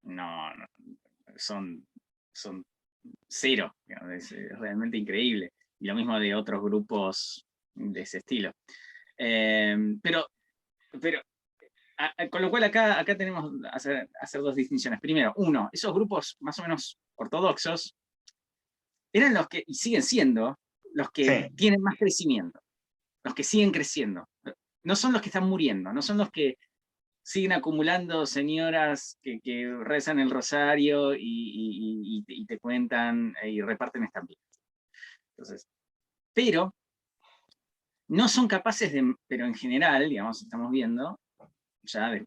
no, son cero, digamos, es realmente increíble. Y lo mismo de otros grupos de ese estilo. Pero con lo cual acá tenemos hacer dos distinciones. Primero, uno, esos grupos más o menos ortodoxos eran los que, y siguen siendo, los que sí, tienen más crecimiento, los que siguen creciendo. No son los que están muriendo, no son los que siguen acumulando señoras que rezan el rosario y te cuentan y reparten estampillas. Entonces, pero no son capaces de, pero en general, digamos, estamos viendo, ya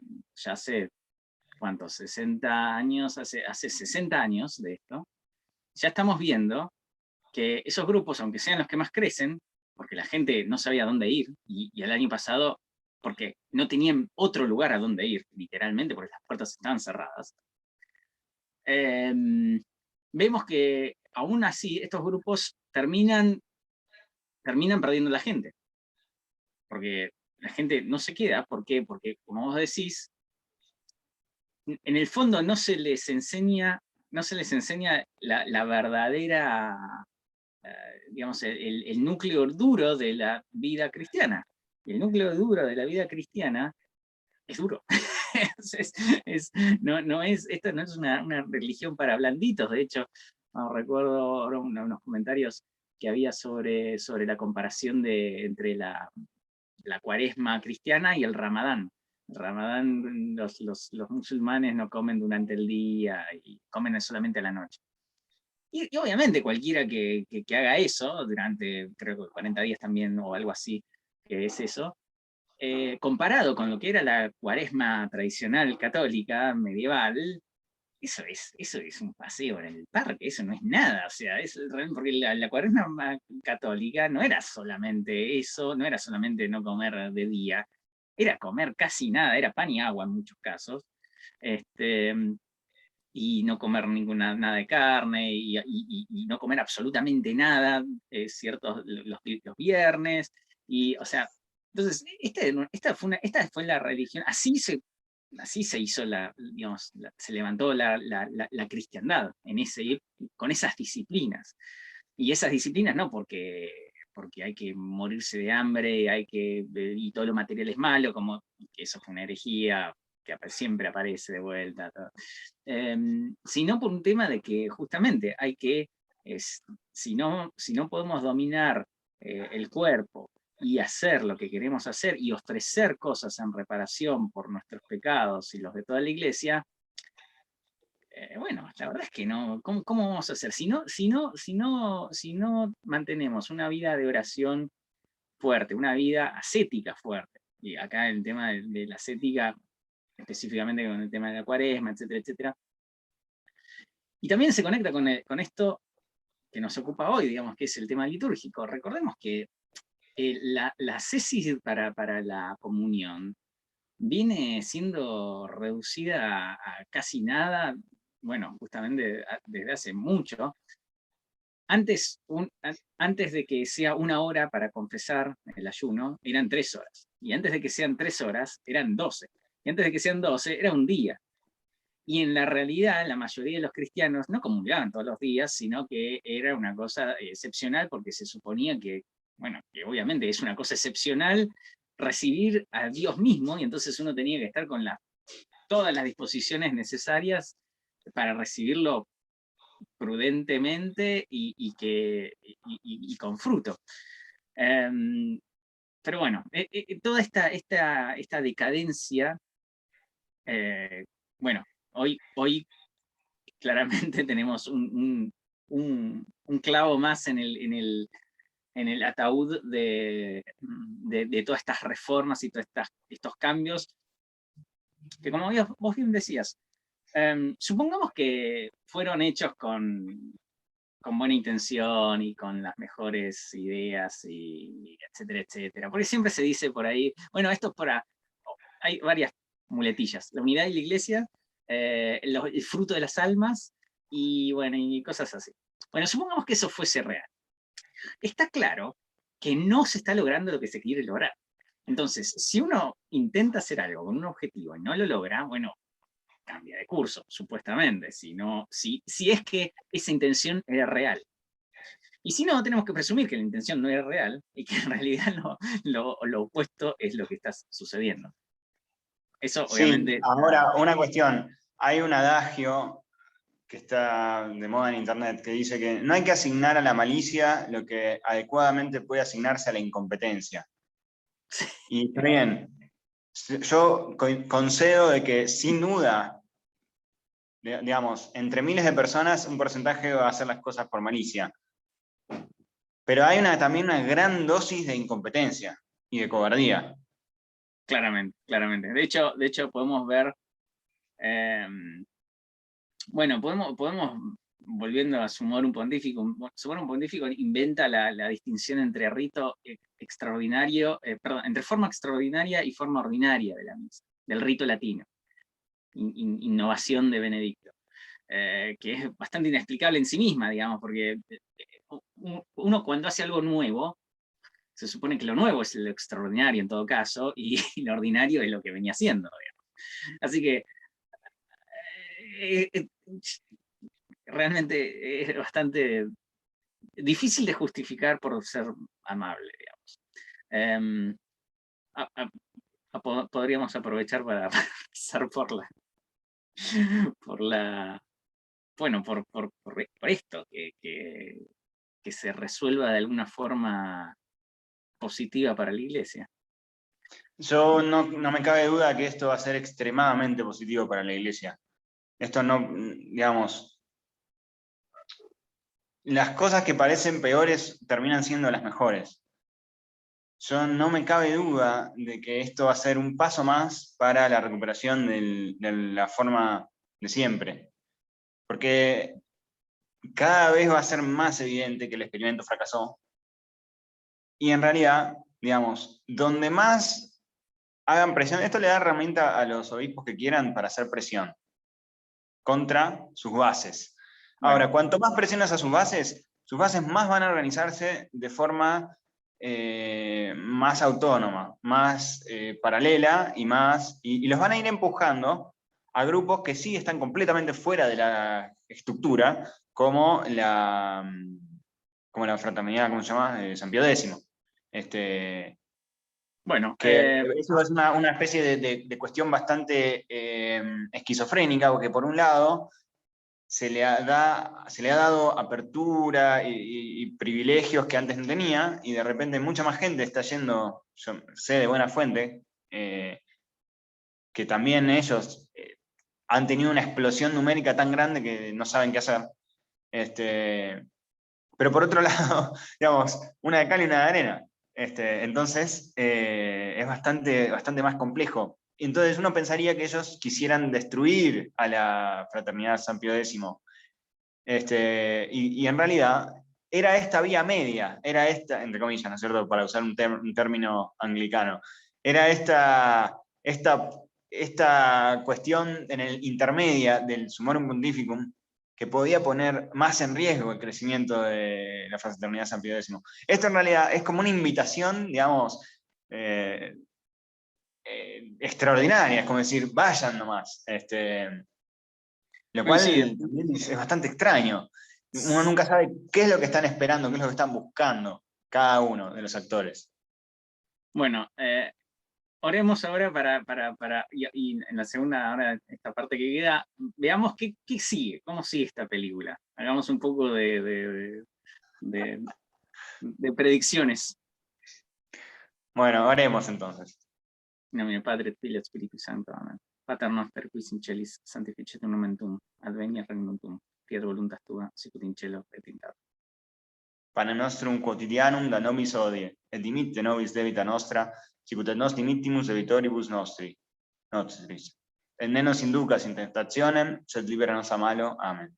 hace ¿cuántos? 60 años, hace 60 años de esto, ya estamos viendo que esos grupos, aunque sean los que más crecen, porque la gente no sabía dónde ir, y el año pasado, porque no tenían otro lugar a dónde ir, literalmente, porque las puertas estaban cerradas, vemos que aún así estos grupos terminan perdiendo la gente. Porque la gente no se queda. ¿Por qué? Porque, como vos decís, en el fondo no se les enseña la verdadera, digamos, el núcleo duro de la vida cristiana. Y el núcleo duro de la vida cristiana es duro. Esto no es una religión para blanditos. De hecho, recuerdo ahora unos comentarios que había sobre la comparación entre la Cuaresma cristiana y el Ramadán. El Ramadán, los musulmanes no comen durante el día y comen solamente a la noche. Y obviamente cualquiera que haga eso durante, creo que 40 días también, o algo así, que es eso, comparado con lo que era la Cuaresma tradicional católica, medieval, eso es un paseo en el parque, eso no es nada. O sea, porque la Cuaresma católica no era solamente eso, no era solamente no comer de día, era comer casi nada, era pan y agua en muchos casos, y no comer nada de carne, y no comer absolutamente nada, los viernes, y, o sea, entonces, esta fue la religión, así se hizo digamos, se levantó la cristiandad con esas disciplinas. Y esas disciplinas no porque hay que morirse de hambre, y todo lo material es malo, como que eso fue una herejía que siempre aparece de vuelta, sino por un tema de que justamente si no podemos dominar el cuerpo y hacer lo que queremos hacer y ofrecer cosas en reparación por nuestros pecados y los de toda la iglesia, bueno, la verdad es que no, ¿cómo vamos a hacer? Si no mantenemos una vida de oración fuerte, una vida ascética fuerte, y acá el tema de la ascética, específicamente con el tema de la Cuaresma, etcétera, etcétera, y también se conecta con esto que nos ocupa hoy, digamos, que es el tema litúrgico. Recordemos que la ascesis para la comunión viene siendo reducida a casi nada, bueno, justamente desde hace mucho. Antes de que sea 1 hora para confesar el ayuno, eran 3 horas. Y antes de que sean 3 horas, eran 12. Y antes de que sean 12, era un día. Y en la realidad, la mayoría de los cristianos no comulgaban todos los días, sino que era una cosa excepcional, porque se suponía que, bueno, que obviamente es una cosa excepcional recibir a Dios mismo, y entonces uno tenía que estar con todas las disposiciones necesarias para recibirlo prudentemente y con fruto. Pero bueno, toda esta decadencia, bueno, hoy claramente tenemos un clavo más en el ataúd de todas estas reformas y todos estos cambios, que como vos bien decías, supongamos que fueron hechos con buena intención y con las mejores ideas, y etcétera, etcétera. Porque siempre se dice por ahí, bueno, esto es hay varias muletillas, la unidad de la iglesia, el fruto de las almas, y bueno, y cosas así. Bueno, supongamos que eso fuese real. Está claro que no se está logrando lo que se quiere lograr. Entonces, si uno intenta hacer algo con un objetivo y no lo logra, bueno, cambia de curso, supuestamente, si es que esa intención era real. Y si no, tenemos que presumir que la intención no era real y que en realidad lo opuesto es lo que está sucediendo. Eso, Sí, obviamente. ahora una cuestión. Hay un adagio que está de moda en internet que dice que no hay que asignar a la malicia lo que adecuadamente puede asignarse a la incompetencia. Y está bien. Yo concedo de que sin duda, digamos, entre miles de personas un porcentaje va a hacer las cosas por malicia. Pero hay también una gran dosis de incompetencia y de cobardía. Claramente, claramente. De hecho podemos ver Bueno, podemos, volviendo a Sumorum Pontificum, Sumorum Pontificum inventa la distinción entre rito extraordinario, perdón, entre forma extraordinaria y forma ordinaria de la misa, del rito latino. Innovación de Benedicto, que es bastante inexplicable en sí misma, digamos, porque uno cuando hace algo nuevo, se supone que lo nuevo es lo extraordinario en todo caso, y lo ordinario es lo que venía haciendo, digamos. Así que realmente es bastante difícil de justificar por ser amable, digamos. Podríamos aprovechar para pasar por la bueno, por esto, que se resuelva de alguna forma positiva para la Iglesia. Yo no me cabe duda que esto va a ser extremadamente positivo para la Iglesia. Esto no, digamos, las cosas que parecen peores terminan siendo las mejores. Yo no me cabe duda de que esto va a ser un paso más para la recuperación de la forma de siempre. Porque cada vez va a ser más evidente que el experimento fracasó. Y en realidad, digamos, donde más hagan presión, esto le da herramienta a los obispos que quieran para hacer presión contra sus bases. Bueno. Ahora, cuanto más presionas a sus bases más van a organizarse de forma más autónoma, más paralela y los van a ir empujando a grupos que sí están completamente fuera de la estructura, como la fraternidad, ¿cómo se llama? San Pío X. Bueno, Eso es una especie de cuestión bastante esquizofrénica, porque por un lado se le ha dado apertura y privilegios que antes no tenía, y de repente mucha más gente está yendo, yo sé de buena fuente, que también ellos han tenido una explosión numérica tan grande que no saben qué hacer. Pero por otro lado, digamos, una de cal y una de arena. Entonces, es bastante más complejo. Entonces uno pensaría que ellos quisieran destruir a la fraternidad San Pío X. Y en realidad era esta vía media, era esta, entre comillas, ¿no es cierto?, para usar un término anglicano, era esta cuestión en el intermedia del Summorum Pontificum, que podía poner más en riesgo el crecimiento de la fraternidad San Pío X. Esto en realidad es como una invitación, digamos, extraordinaria, es como decir, vayan nomás. Lo cual también es bastante extraño. Uno nunca sabe qué es lo que están esperando, qué es lo que están buscando cada uno de los actores. Bueno, oremos ahora y en la segunda, ahora esta parte que queda, veamos qué sigue, cómo sigue esta película. Hagamos un poco de predicciones. Bueno, oremos entonces. In nomine Patri et Filii et Spiritus Sancto. Amen. Pater noster, qui in celis, sanctificetur nomen tuum, adveniat regnum tuum, fiat voluntas tua, sicut in cielo et in terra. Panem nostrum quotidianum da nobis hodie, et dimitte nobis debita nostra, sicut et nos dimittimus debitoribus nostris. Et ne nos inducas in tentationem, sed libera nos a malo. Amén.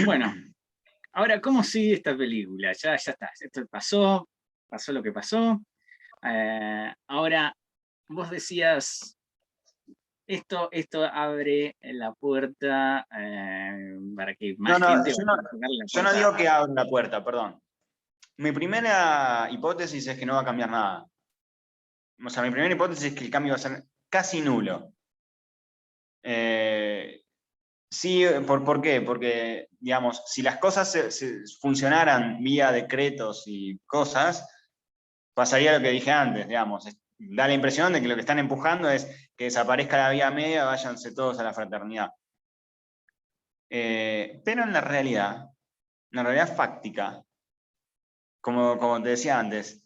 Bueno, ahora, ¿cómo sigue esta película? Ya está, esto pasó lo que pasó. Ahora, vos decías, esto abre la puerta para que más gente... Yo no digo que abra la puerta, perdón. Mi primera hipótesis es que no va a cambiar nada. O sea, mi primera hipótesis es que el cambio va a ser casi nulo. Sí, ¿por qué? Porque, digamos, si las cosas se funcionaran vía decretos y cosas, pasaría lo que dije antes, digamos. Da la impresión de que lo que están empujando es que desaparezca la vía media, váyanse todos a la fraternidad. Pero en la realidad fáctica, como te decía antes,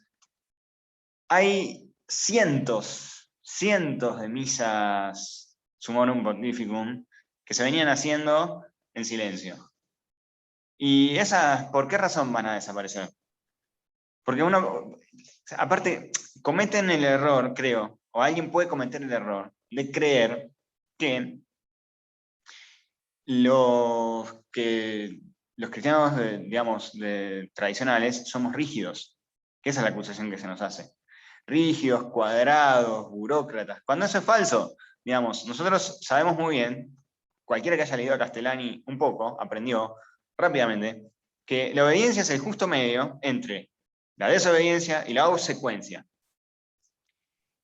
hay cientos de misas Summorum Pontificum que se venían haciendo en silencio. ¿Y esas por qué razón van a desaparecer? Porque aparte, cometen el error, creo, o alguien puede cometer el error de creer que los cristianos, digamos, tradicionales somos rígidos, que esa es la acusación que se nos hace. Rígidos, cuadrados, burócratas, cuando eso es falso. Digamos, nosotros sabemos muy bien, cualquiera que haya leído a Castellani un poco, aprendió rápidamente, que la obediencia es el justo medio entre la desobediencia y la obsecuencia.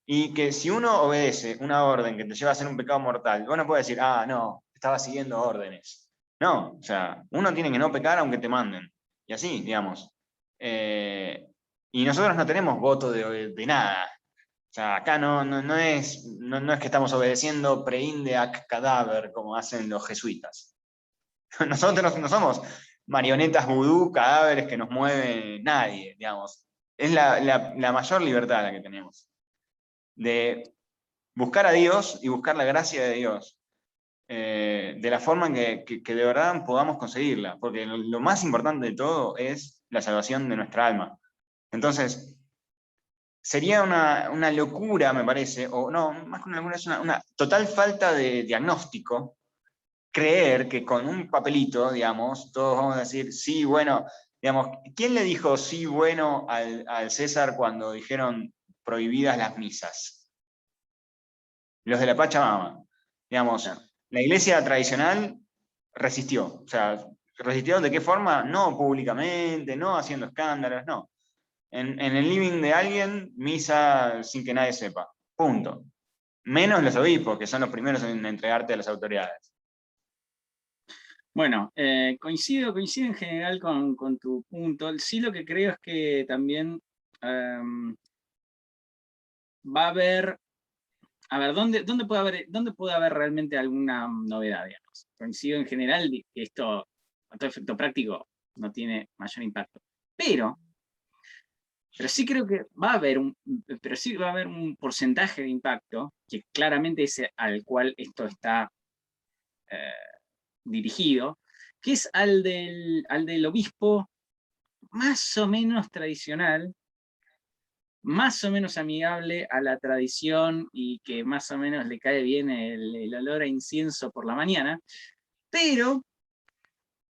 Y que si uno obedece una orden que te lleva a hacer un pecado mortal, uno puede decir, ah, no, estaba siguiendo órdenes. No, o sea, uno tiene que no pecar aunque te manden. Y así, digamos. Y nosotros no tenemos voto de nada. O sea, acá no es que estamos obedeciendo preinde ac cadáver como hacen los jesuitas. Nosotros no somos marionetas vudú, cadáveres que nos mueve nadie, digamos. Es la mayor libertad la que tenemos. De buscar a Dios y buscar la gracia de Dios. De la forma en que de verdad podamos conseguirla. Porque lo más importante de todo es la salvación de nuestra alma. Entonces, sería una locura, me parece, o no, más que una locura, es una total falta de diagnóstico, creer que con un papelito, digamos, todos vamos a decir, sí, bueno, digamos, ¿quién le dijo sí, bueno al César cuando dijeron prohibidas las misas? Los de la Pachamama. Digamos, la iglesia tradicional resistió. O sea, ¿resistió de qué forma? No públicamente, no haciendo escándalos, no. En el living de alguien, misa sin que nadie sepa. Punto. Menos los obispos, que son los primeros en entregarte a las autoridades. Bueno, coincido en general con tu punto. Sí, lo que creo es que también va a haber, ¿dónde puede haber realmente alguna novedad, digamos? Coincido en general que esto, a todo efecto práctico, no tiene mayor impacto. Pero sí creo que sí va a haber un porcentaje de impacto, que claramente es al cual esto está dirigido, que es al del obispo más o menos tradicional, más o menos amigable a la tradición y que más o menos le cae bien el olor a incienso por la mañana, pero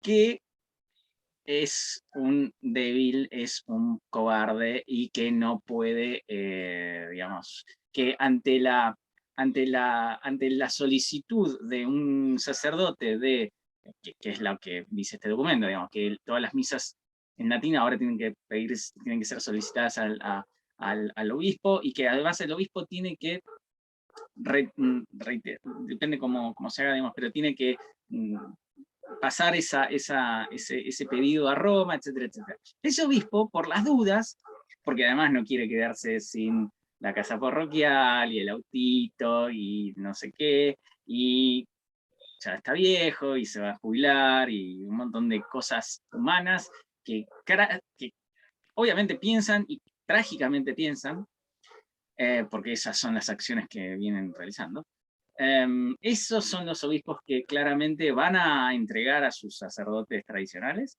que es un débil, es un cobarde y que no puede, digamos, que ante la solicitud de un sacerdote que es lo que dice este documento, digamos, que todas las misas en latín ahora tienen que ser solicitadas al obispo, y que además el obispo tiene que, depende cómo se haga, digamos, pero tiene que pasar ese pedido a Roma, etcétera, etcétera. Ese obispo, por las dudas, porque además no quiere quedarse sin la casa parroquial y el autito y no sé qué, y ya está viejo y se va a jubilar y un montón de cosas humanas que obviamente piensan y trágicamente piensan, porque esas son las acciones que vienen realizando. Esos son los obispos que claramente van a entregar a sus sacerdotes tradicionales,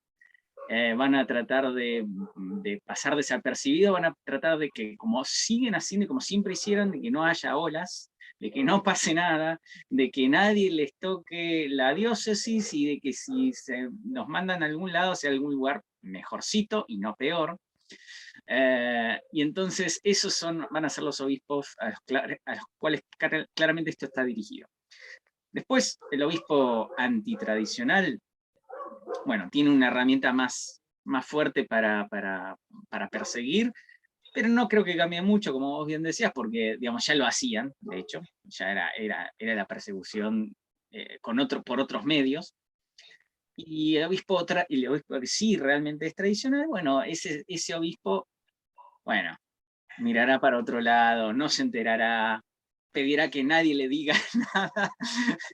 van a tratar de pasar desapercibidos, van a tratar de que, como siguen haciendo, como siempre hicieron, de que no haya olas, de que no pase nada, de que nadie les toque la diócesis, y de que si nos mandan a algún lado, sea algún lugar mejorcito y no peor. Y entonces esos van a ser los obispos a los cuales claramente esto está dirigido. Después, el obispo antitradicional, bueno, tiene una herramienta más fuerte para perseguir, pero no creo que cambie mucho, como vos bien decías, porque, digamos, ya lo hacían, de hecho, ya era la persecución por otros medios. Y el obispo que sí realmente es tradicional, bueno, ese obispo, bueno, mirará para otro lado, no se enterará, pedirá que nadie le diga nada,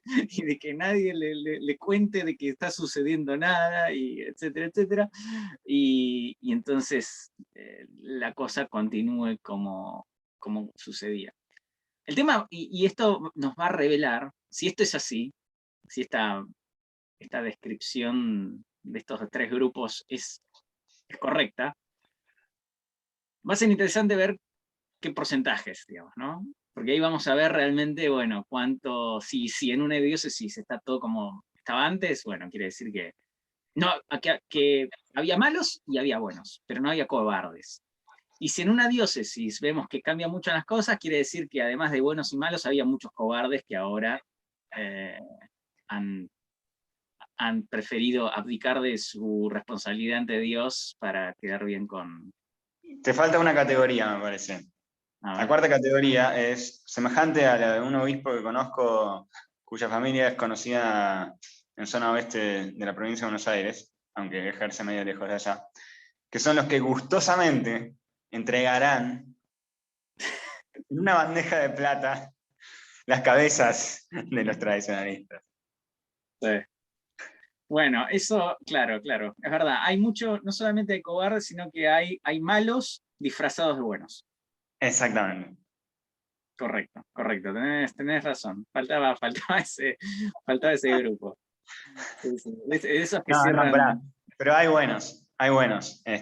y de que nadie le cuente de que está sucediendo nada, y etcétera, etcétera. Y entonces la cosa continúe como sucedía. El tema, y esto nos va a revelar, si esto es así, si esta descripción de estos tres grupos es correcta, va a ser interesante ver qué porcentajes, digamos, ¿no? porque ahí vamos a ver realmente, bueno, cuánto, si en una diócesis está todo como estaba antes, bueno, quiere decir que, no, que había malos y había buenos, pero no había cobardes. Y si en una diócesis vemos que cambian mucho las cosas, quiere decir que además de buenos y malos, había muchos cobardes que ahora eh, han, han preferido abdicar de su responsabilidad ante Dios para quedar bien con... Te falta una categoría, me parece. A La ver, cuarta categoría es semejante a la de un obispo que conozco, cuya familia es conocida en zona oeste de la provincia de Buenos Aires, aunque ejerce medio lejos de allá, que son los que gustosamente entregarán en una bandeja de plata las cabezas de los tradicionalistas. sí. Bueno, eso, claro, claro, es verdad. Hay mucho, no solamente hay cobardes, sino que hay malos disfrazados de buenos. Exactamente. Correcto, correcto, tenés razón. Faltaba ese grupo. Sí, sí. De esos que No, no, esperá. cierran. Pero hay buenos, hay buenos. No,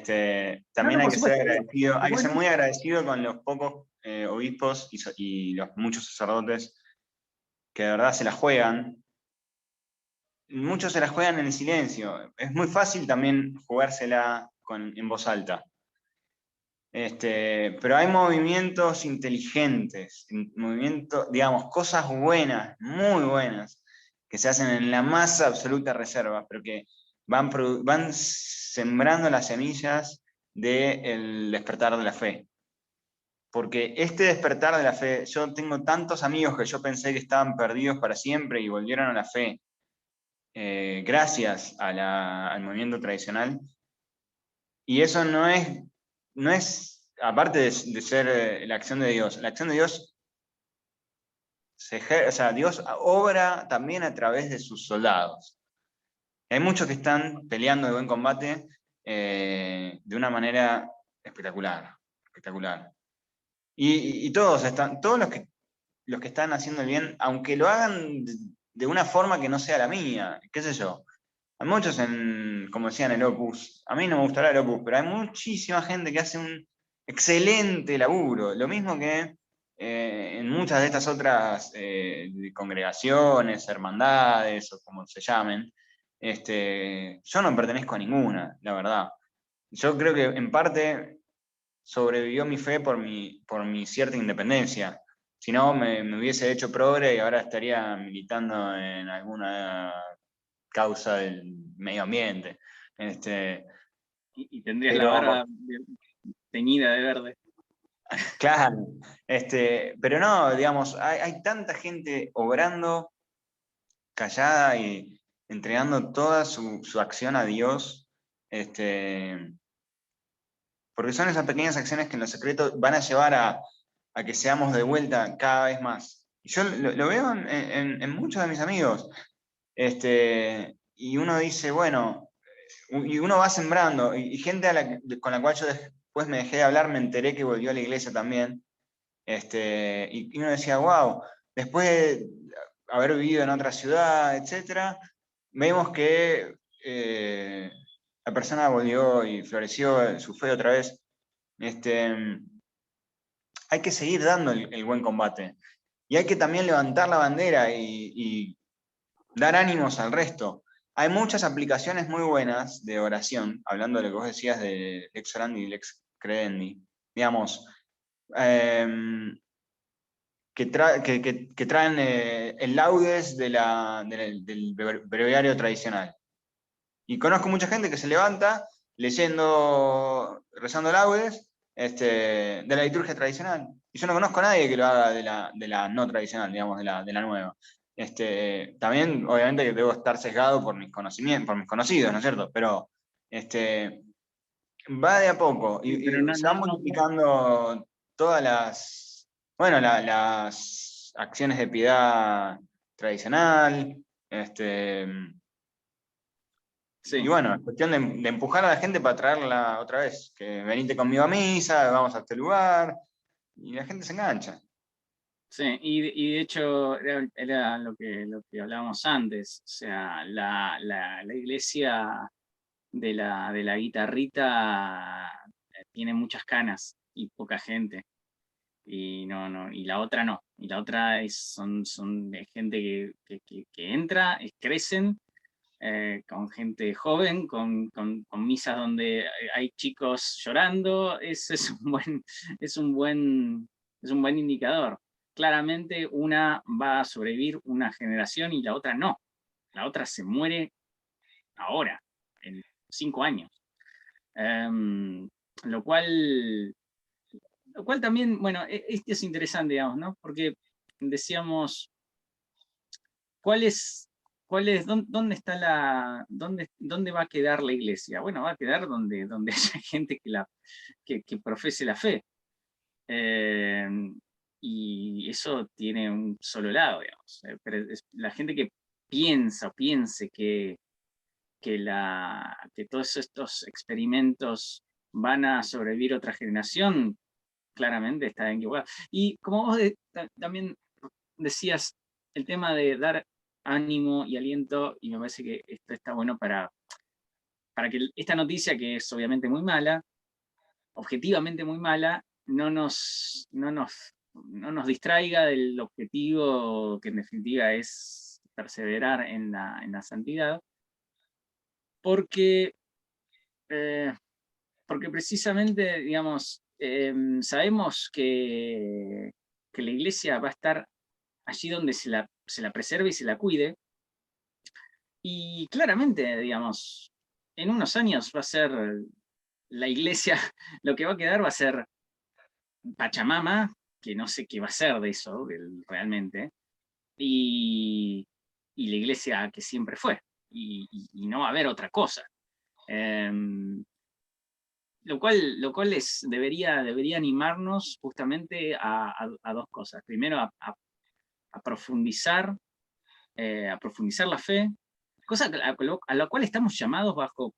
También no, hay por que ser supuesto, digo, agradecido, es hay que ser bueno. muy agradecido con los pocos obispos y los muchos sacerdotes que de verdad se la juegan. Muchos se la juegan en el silencio. Es muy fácil también jugársela en voz alta. Pero hay movimientos inteligentes, movimientos, digamos, cosas buenas, muy buenas, que se hacen en la más absoluta reserva, pero que van sembrando las semillas del despertar de la fe. Porque este despertar de la fe, yo tengo tantos amigos que yo pensé que estaban perdidos para siempre y volvieron a la fe, gracias al movimiento tradicional. Y eso no es aparte de ser la acción de Dios, la acción de Dios o sea, Dios obra también a través de sus soldados. Hay muchos que están peleando de buen combate de una manera espectacular, espectacular. Y todos los que están haciendo el bien, aunque lo hagan de una forma que no sea la mía, qué sé yo. Hay muchos como decían, el Opus. A mí no me gustará el Opus, pero hay muchísima gente que hace un excelente laburo. Lo mismo que en muchas de estas otras congregaciones, hermandades, o como se llamen. Yo no pertenezco a ninguna, la verdad. Yo creo que en parte sobrevivió mi fe por mi cierta independencia. Si no, me hubiese hecho progre y ahora estaría militando en alguna causa del medio ambiente. Y tendrías la Pero, barba teñida de verde. claro, pero no, digamos, hay tanta gente obrando callada y entregando toda su acción a Dios, porque son esas pequeñas acciones que en lo secreto van a llevar a que seamos de vuelta cada vez más. Y yo lo veo en muchos de mis amigos, y uno dice, bueno, y uno va sembrando, y gente con la cual yo después me dejé de hablar, me enteré que volvió a la iglesia también, y uno decía, wow, después de haber vivido en otra ciudad, etcétera, vemos que la persona volvió y floreció su fe otra vez. Este, Hay que seguir dando el buen combate. Y hay que también levantar la bandera y dar ánimos al resto. Hay muchas aplicaciones muy buenas de oración, hablando de lo que vos decías de Lex Orandi y Lex Credendi, digamos, que traen el laudes del breviario tradicional. Y conozco mucha gente que se levanta rezando laudes de la liturgia tradicional. Y yo no conozco a nadie que lo haga de la no tradicional, digamos, de la nueva. También, obviamente, que debo estar sesgado por mis conocimientos, por mis conocidos, ¿no es cierto? Pero va de a poco Sí, pero y se van multiplicando todas las acciones de piedad tradicional. Y sí, bueno, es cuestión de empujar a la gente para traerla otra vez. Que venite conmigo a misa, vamos a este lugar. Y la gente se engancha. sí. Y de hecho era lo que hablábamos antes. O sea, la iglesia de la guitarrita tiene muchas canas y poca gente. y y la otra no. Y la otra son de gente que entra, crecen, con gente joven, con misas donde hay chicos llorando. Ese es es un buen, es un buen indicador. Claramente una va a sobrevivir una generación y la otra no. La otra se muere ahora, en 5 años. Em, lo cual, lo cual también, bueno, este es interesante, digamos, ¿no? Porque decíamos, ¿cuál es, dónde está dónde va a quedar la iglesia? Bueno, va a quedar donde haya gente que profese la fe. Y eso tiene un solo lado, digamos. Pero la gente que piense que todos estos experimentos van a sobrevivir otra generación, claramente está equivocado. Y como vos también decías, el tema de dar ánimo y aliento, y me parece que esto está bueno para que esta noticia, que es obviamente muy mala, objetivamente muy mala, no nos distraiga del objetivo que en definitiva es perseverar en la santidad, porque, eh, porque precisamente, digamos, sabemos que la iglesia va a estar allí donde se la preserve y se la cuide, y claramente, digamos, en unos años va a ser la iglesia, lo que va a quedar va a ser Pachamama, que no sé qué va a ser de eso realmente, y, y la iglesia que siempre fue, y no va a haber otra cosa. Em, lo cual debería animarnos justamente a dos cosas. Primero, a profundizar, a profundizar la fe, cosa a la cual estamos llamados bajo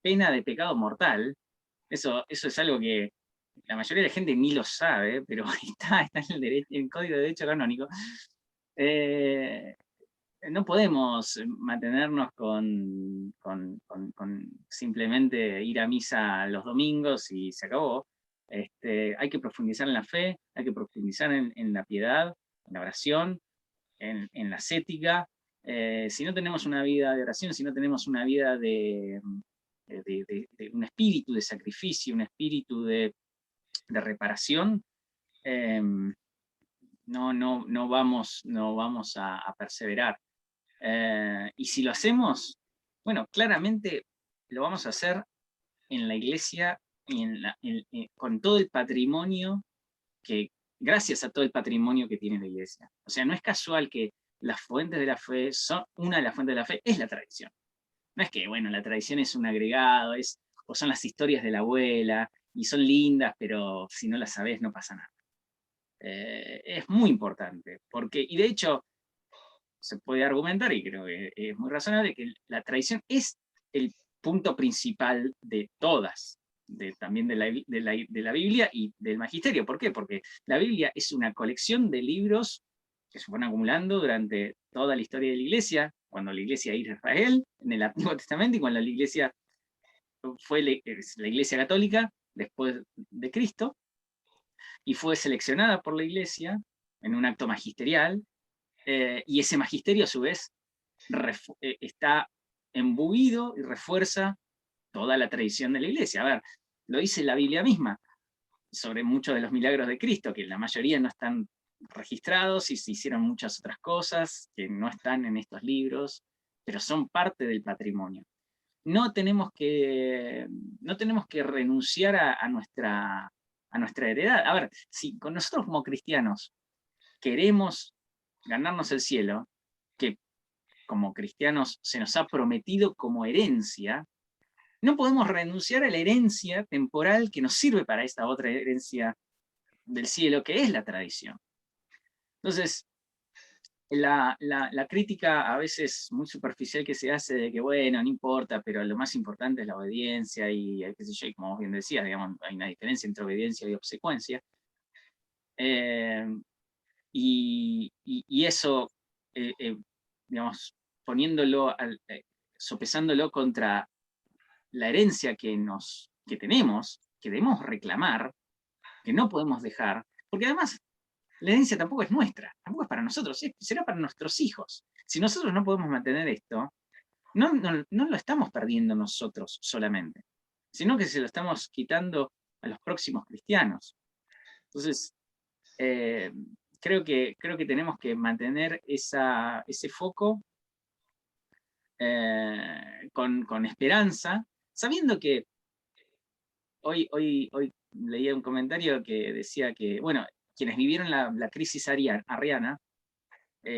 pena de pecado mortal. Eso es algo que la mayoría de la gente ni lo sabe, pero está en el Código de Derecho Canónico. Eh, no podemos mantenernos con simplemente ir a misa los domingos y se acabó. Hay que profundizar en la fe, hay que profundizar en la piedad, en la oración, en la ascética. Si no tenemos una vida de oración, si no tenemos una vida de un espíritu de sacrificio, un espíritu de reparación, no vamos a perseverar. Y si lo hacemos, bueno, claramente lo vamos a hacer en la iglesia y con todo el patrimonio gracias a todo el patrimonio que tiene la iglesia. O sea, no es casual que las fuentes de la fe una de las fuentes de la fe es la tradición. No es que, bueno, la tradición es un agregado, o son las historias de la abuela, y son lindas, pero si no las sabes no pasa nada. Es muy importante, y de hecho, se puede argumentar, y creo que es muy razonable, que la tradición es el punto principal de todas, también de la Biblia y del Magisterio. ¿Por qué? Porque la Biblia es una colección de libros que se fueron acumulando durante toda la historia de la Iglesia, cuando la Iglesia era Israel, en el Antiguo Testamento, y cuando la Iglesia fue la Iglesia Católica, después de Cristo, y fue seleccionada por la Iglesia en un acto magisterial, y ese magisterio a su vez está embuido y refuerza toda la tradición de la iglesia. A ver, lo dice la Biblia misma sobre muchos de los milagros de Cristo, que la mayoría no están registrados y se hicieron muchas otras cosas que no están en estos libros, pero son parte del patrimonio. No tenemos que renunciar a nuestra heredad. A ver, si con nosotros como cristianos queremos ganarnos el cielo, que como cristianos se nos ha prometido como herencia, no podemos renunciar a la herencia temporal que nos sirve para esta otra herencia del cielo, que es la tradición. Entonces, la crítica a veces muy superficial que se hace de que, bueno, no importa, pero lo más importante es la obediencia y, qué sé yo, y como vos bien decías, digamos, hay una diferencia entre obediencia y obsecuencia. Y eso, digamos, sopesándolo contra la herencia que tenemos, que debemos reclamar, que no podemos dejar, Porque además, la herencia tampoco es nuestra, tampoco es para nosotros, será para nuestros hijos. Si nosotros no podemos mantener esto, no lo estamos perdiendo nosotros solamente, sino que se lo estamos quitando a los próximos cristianos. Entonces, creo que tenemos que mantener ese foco con esperanza, sabiendo que hoy leía un comentario que decía que, bueno, quienes vivieron la crisis arriana,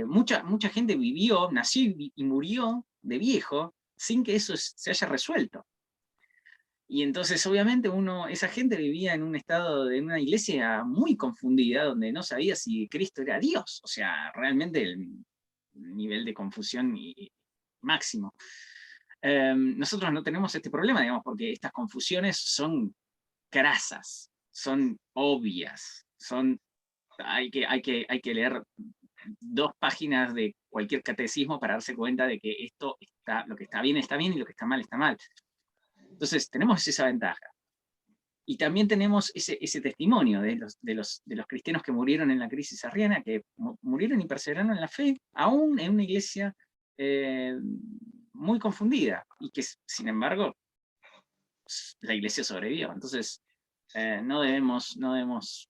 mucha gente vivió, nació y murió de viejo sin que eso se haya resuelto. Y entonces, obviamente, esa gente vivía en un estado, en una iglesia muy confundida, donde no sabía si Cristo era Dios. O sea, realmente el nivel de confusión máximo. Nosotros no tenemos este problema, digamos, porque estas confusiones son crasas, son obvias, hay que leer 2 páginas de cualquier catecismo para darse cuenta de que lo que está bien y lo que está mal está mal. Entonces, tenemos esa ventaja. Y también tenemos ese testimonio de los cristianos que murieron en la crisis arriana, que murieron y perseveraron en la fe, aún en una iglesia muy confundida, y que, sin embargo, la iglesia sobrevivió. Entonces, no debemos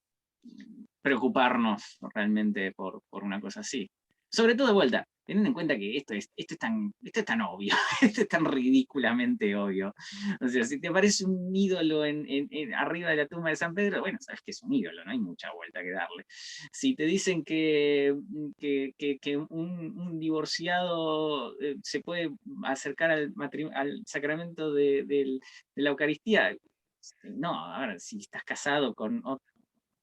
preocuparnos realmente por una cosa así. Sobre todo, de vuelta, teniendo en cuenta que esto es tan obvio, esto es tan ridículamente obvio. O sea, si te parece un ídolo arriba de la tumba de San Pedro, bueno, sabes que es un ídolo, no hay mucha vuelta que darle. Si te dicen que un divorciado se puede acercar al sacramento de la Eucaristía, no, a ver, si estás casado con otro,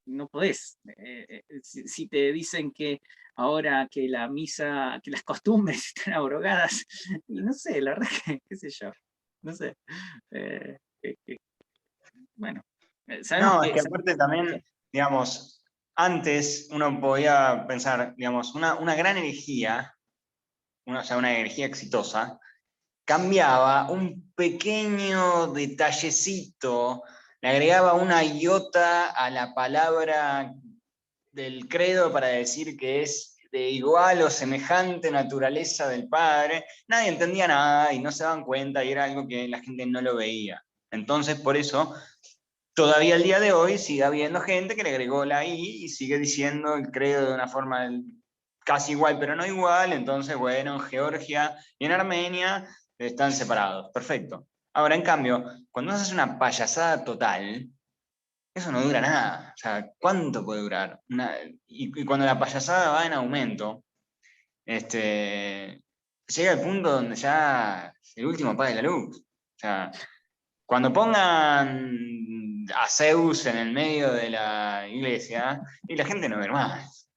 no podés. Si te dicen que ahora que la misa, que las costumbres están abrogadas, y no sé, la verdad que, qué sé yo, no sé. Eh, eh, eh, bueno, sabemos No, es que... que aparte también, digamos, antes uno podía pensar, digamos, una gran herejía, o sea, una herejía exitosa, cambiaba un pequeño detallecito, le agregaba una iota a la palabra del credo para decir que es de igual o semejante naturaleza del Padre. Nadie entendía nada y no se daban cuenta y era algo que la gente no lo veía. Entonces, por eso, todavía al día de hoy sigue habiendo gente que le agregó la I y sigue diciendo el credo de una forma casi igual, pero no igual. Entonces, bueno, en Georgia y en Armenia están separados. Perfecto. Ahora, en cambio, cuando haces una payasada total, eso no dura nada. O sea, ¿cuánto puede durar? Y cuando la payasada va en aumento, llega el punto donde ya el último apaga la luz. O sea, cuando pongan a Zeus en el medio de la iglesia, y la gente no ve más.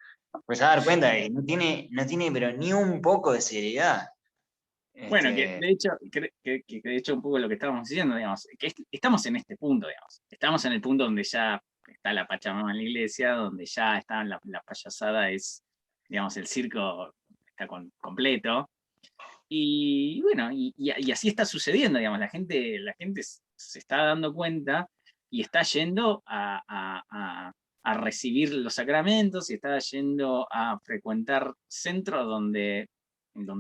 Pues a dar cuenta de que no tiene pero ni un poco de seriedad. Bueno, que Este, de hecho, que de hecho un poco lo que estábamos diciendo, digamos, que estamos en este punto, digamos. Estamos en el punto donde ya está la Pachamama en la iglesia, donde ya está la payasada, digamos, el circo está completo. Y bueno, y así está sucediendo, digamos, la gente se está dando cuenta y está yendo a recibir los sacramentos y está yendo a frecuentar centros donde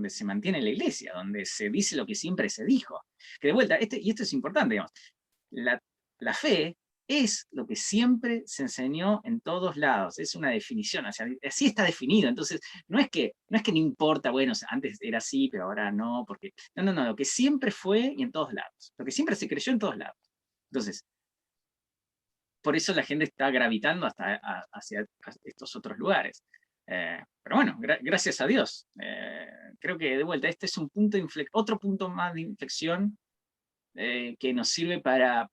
se mantiene la iglesia, donde se dice lo que siempre se dijo. Que de vuelta, y esto es importante, digamos, la, la fe es lo que siempre se enseñó en todos lados, es una definición, o sea, así está definido. Entonces, no es que no importa, bueno, antes era así, pero ahora no, porque, no, lo que siempre fue y en todos lados, lo que siempre se creyó en todos lados. Entonces, por eso la gente está gravitando hacia estos otros lugares. Pero bueno, gracias a Dios. Creo que de vuelta, este es otro punto más de inflexión que nos sirve para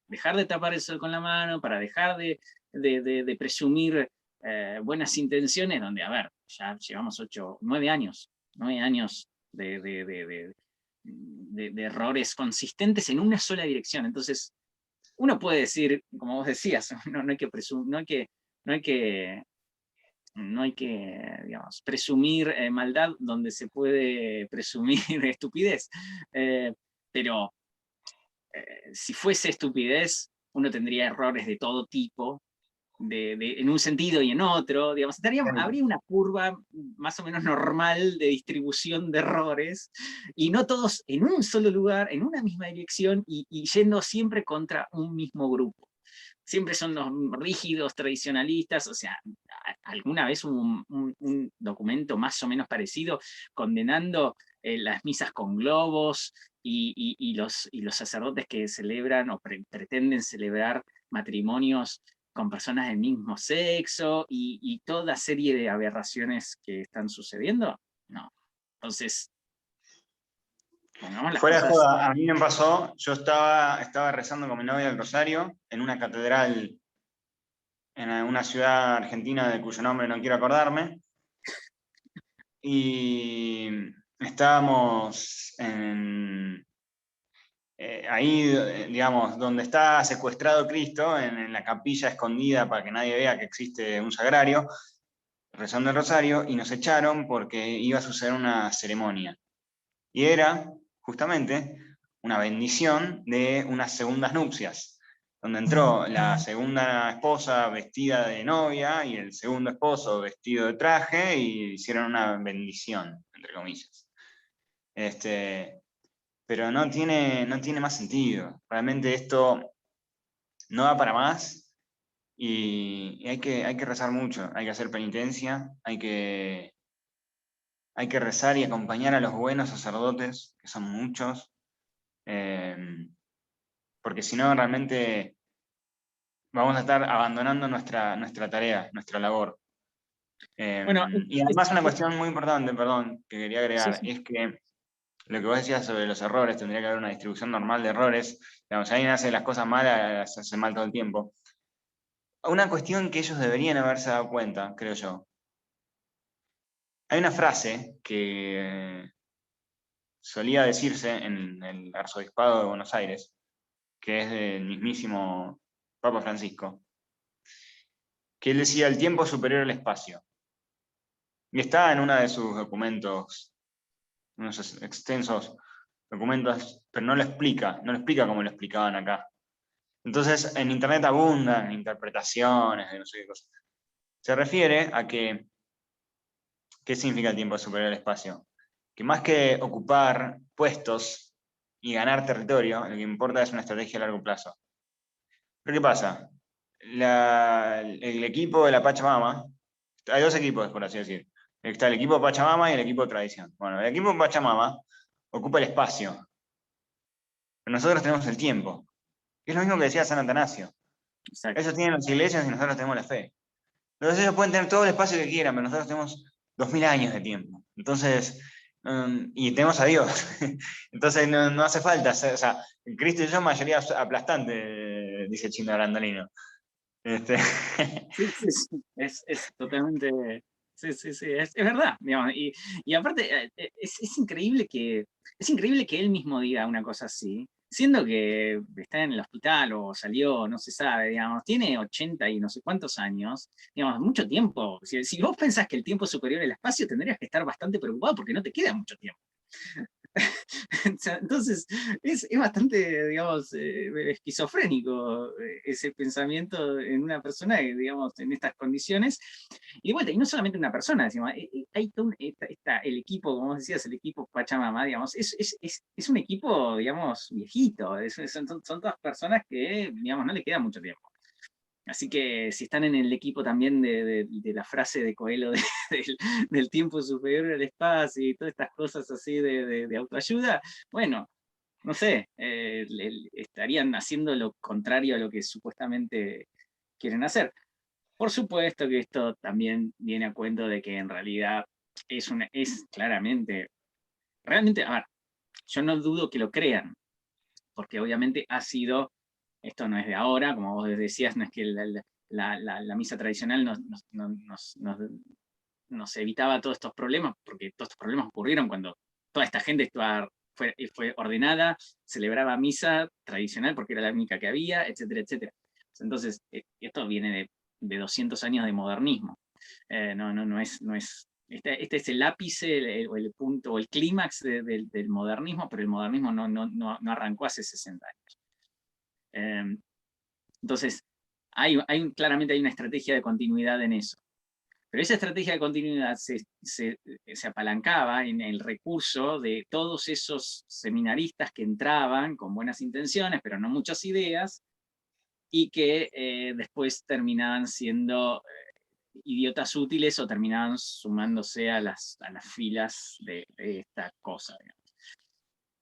dejar de tapar el sol con la mano, para dejar de presumir buenas intenciones, donde, a ver, ya llevamos 9 años de errores consistentes en una sola dirección. Entonces, uno puede decir, como vos decías, no hay que digamos, presumir maldad donde se puede presumir estupidez. Pero si fuese estupidez, uno tendría errores de todo tipo, en un sentido y en otro, digamos, habría una curva más o menos normal de distribución de errores, y no todos en un solo lugar, en una misma dirección, y yendo siempre contra un mismo grupo. Siempre son los rígidos tradicionalistas, o sea, alguna vez hubo un documento más o menos parecido condenando las misas con globos y los sacerdotes que celebran o pretenden celebrar matrimonios con personas del mismo sexo y toda serie de aberraciones que están sucediendo. No. Entonces, pongamos las Fuera de cosas. joda, a mí me pasó, yo estaba rezando con mi novia el rosario en una catedral en una ciudad argentina de cuyo nombre no quiero acordarme, y estábamos ahí, digamos, donde está secuestrado Cristo, en la capilla escondida para que nadie vea que existe un sagrario, rezando el rosario, y nos echaron porque iba a suceder una ceremonia. Y era, justamente, una bendición de unas segundas nupcias, donde entró la segunda esposa vestida de novia y el segundo esposo vestido de traje, y hicieron una bendición, entre comillas. Pero no tiene más sentido. Realmente esto no da para más, y hay que rezar mucho, hay que hacer penitencia, hay que rezar y acompañar a los buenos sacerdotes, que son muchos, porque si no realmente vamos a estar abandonando nuestra tarea, nuestra labor. Bueno, Y además una cuestión muy importante, perdón, que quería sí, agregar, sí. es que lo que vos decías sobre los errores, tendría que haber una distribución normal de errores. Digamos, si alguien hace las cosas malas, las hace mal todo el tiempo. Una cuestión que ellos deberían haberse dado cuenta, creo yo. Hay una frase que solía decirse en el arzobispado de Buenos Aires, que es del mismísimo Papa Francisco, que él decía: el tiempo es superior al espacio. Y está en uno de sus documentos, unos extensos documentos, pero no lo explica como lo explicaban acá. Entonces, en internet abundan interpretaciones de no sé qué cosa. Se refiere a que, ¿qué significa el tiempo superior al espacio? Que más que ocupar puestos y ganar territorio, lo que importa es una estrategia a largo plazo. ¿Pero qué pasa? El equipo de la Pachamama, hay dos equipos, por así decir. Está el equipo Pachamama y el equipo Tradición. Bueno, el equipo Pachamama ocupa el espacio, pero nosotros tenemos el tiempo. Es lo mismo que decía San Atanasio. Exacto. Ellos tienen las iglesias y nosotros tenemos la fe. Entonces ellos pueden tener todo el espacio que quieran, pero nosotros tenemos 2000 años de tiempo. Entonces, y tenemos a Dios. Entonces no hace falta, o sea, Cristo y yo mayoría aplastante, dice Chino Brandolino. Este, Sí, sí, sí. Es totalmente. Sí, sí, sí, es verdad. Digamos, y aparte, es increíble que él mismo diga una cosa así, siendo que está en el hospital o salió, no se sabe, digamos, tiene 80 y no sé cuántos años, digamos, mucho tiempo. Si vos pensás que el tiempo es superior al espacio, tendrías que estar bastante preocupado porque no te queda mucho tiempo. Entonces, es bastante, digamos, esquizofrénico ese pensamiento en una persona, digamos, en estas condiciones. Y de vuelta, y no solamente una persona, decimos, hay todo el equipo, como vos decías, el equipo Pachamama, digamos, es un equipo, digamos, viejito, son todas personas que, digamos, no le queda mucho tiempo. Así que si están en el equipo también de la frase de Coelho del tiempo superior al espacio y todas estas cosas así de autoayuda, bueno, no sé, estarían haciendo lo contrario a lo que supuestamente quieren hacer. Por supuesto que esto también viene a cuento de que en realidad es claramente, realmente, a ver, yo no dudo que lo crean, porque obviamente ha sido, esto no es de ahora, como vos decías, no es que la misa tradicional nos evitaba todos estos problemas, porque todos estos problemas ocurrieron cuando toda esta gente fue ordenada, celebraba misa tradicional porque era la única que había, etcétera, etcétera. Entonces, esto viene de 200 años de modernismo. No es este es el ápice, el punto, o el clímax del modernismo, pero el modernismo no arrancó hace 60 años. Entonces, claramente hay una estrategia de continuidad en eso. Pero esa estrategia de continuidad se apalancaba en el recurso de todos esos seminaristas que entraban con buenas intenciones, pero no muchas ideas, y que después terminaban siendo idiotas útiles o terminaban sumándose a las filas de esta cosa.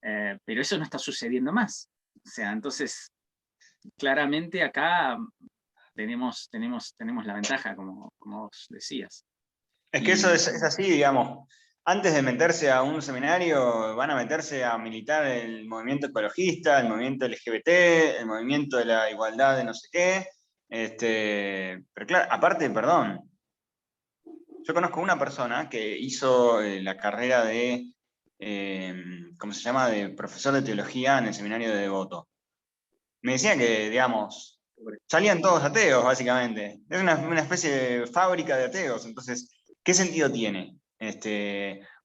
Pero eso no está sucediendo más. O sea, entonces, claramente acá tenemos la ventaja, como vos decías. Es que eso es así, digamos. Antes de meterse a un seminario, van a meterse a militar el movimiento ecologista, el movimiento LGBT, el movimiento de la igualdad de no sé qué. Pero claro, aparte, perdón, yo conozco una persona que hizo la carrera de, ¿cómo se llama?, de profesor de teología en el seminario de Devoto. Me decía que, digamos, salían todos ateos, básicamente. Es una especie de fábrica de ateos. Entonces, ¿qué sentido tiene?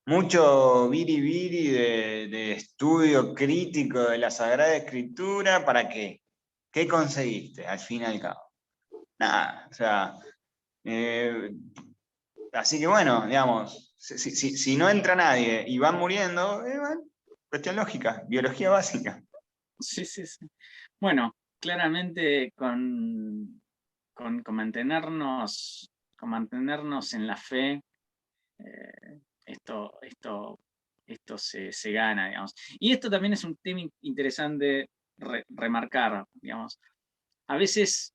Mucho viri de estudio crítico de la Sagrada Escritura, ¿para qué? ¿Qué conseguiste, al fin y al cabo? Nada, o sea, así que bueno, digamos, si no entra nadie y van muriendo, bueno, cuestión lógica, biología básica. Sí, sí, sí. Bueno, claramente con mantenernos en la fe, esto se gana, digamos. Y esto también es un tema interesante remarcar, digamos. A veces,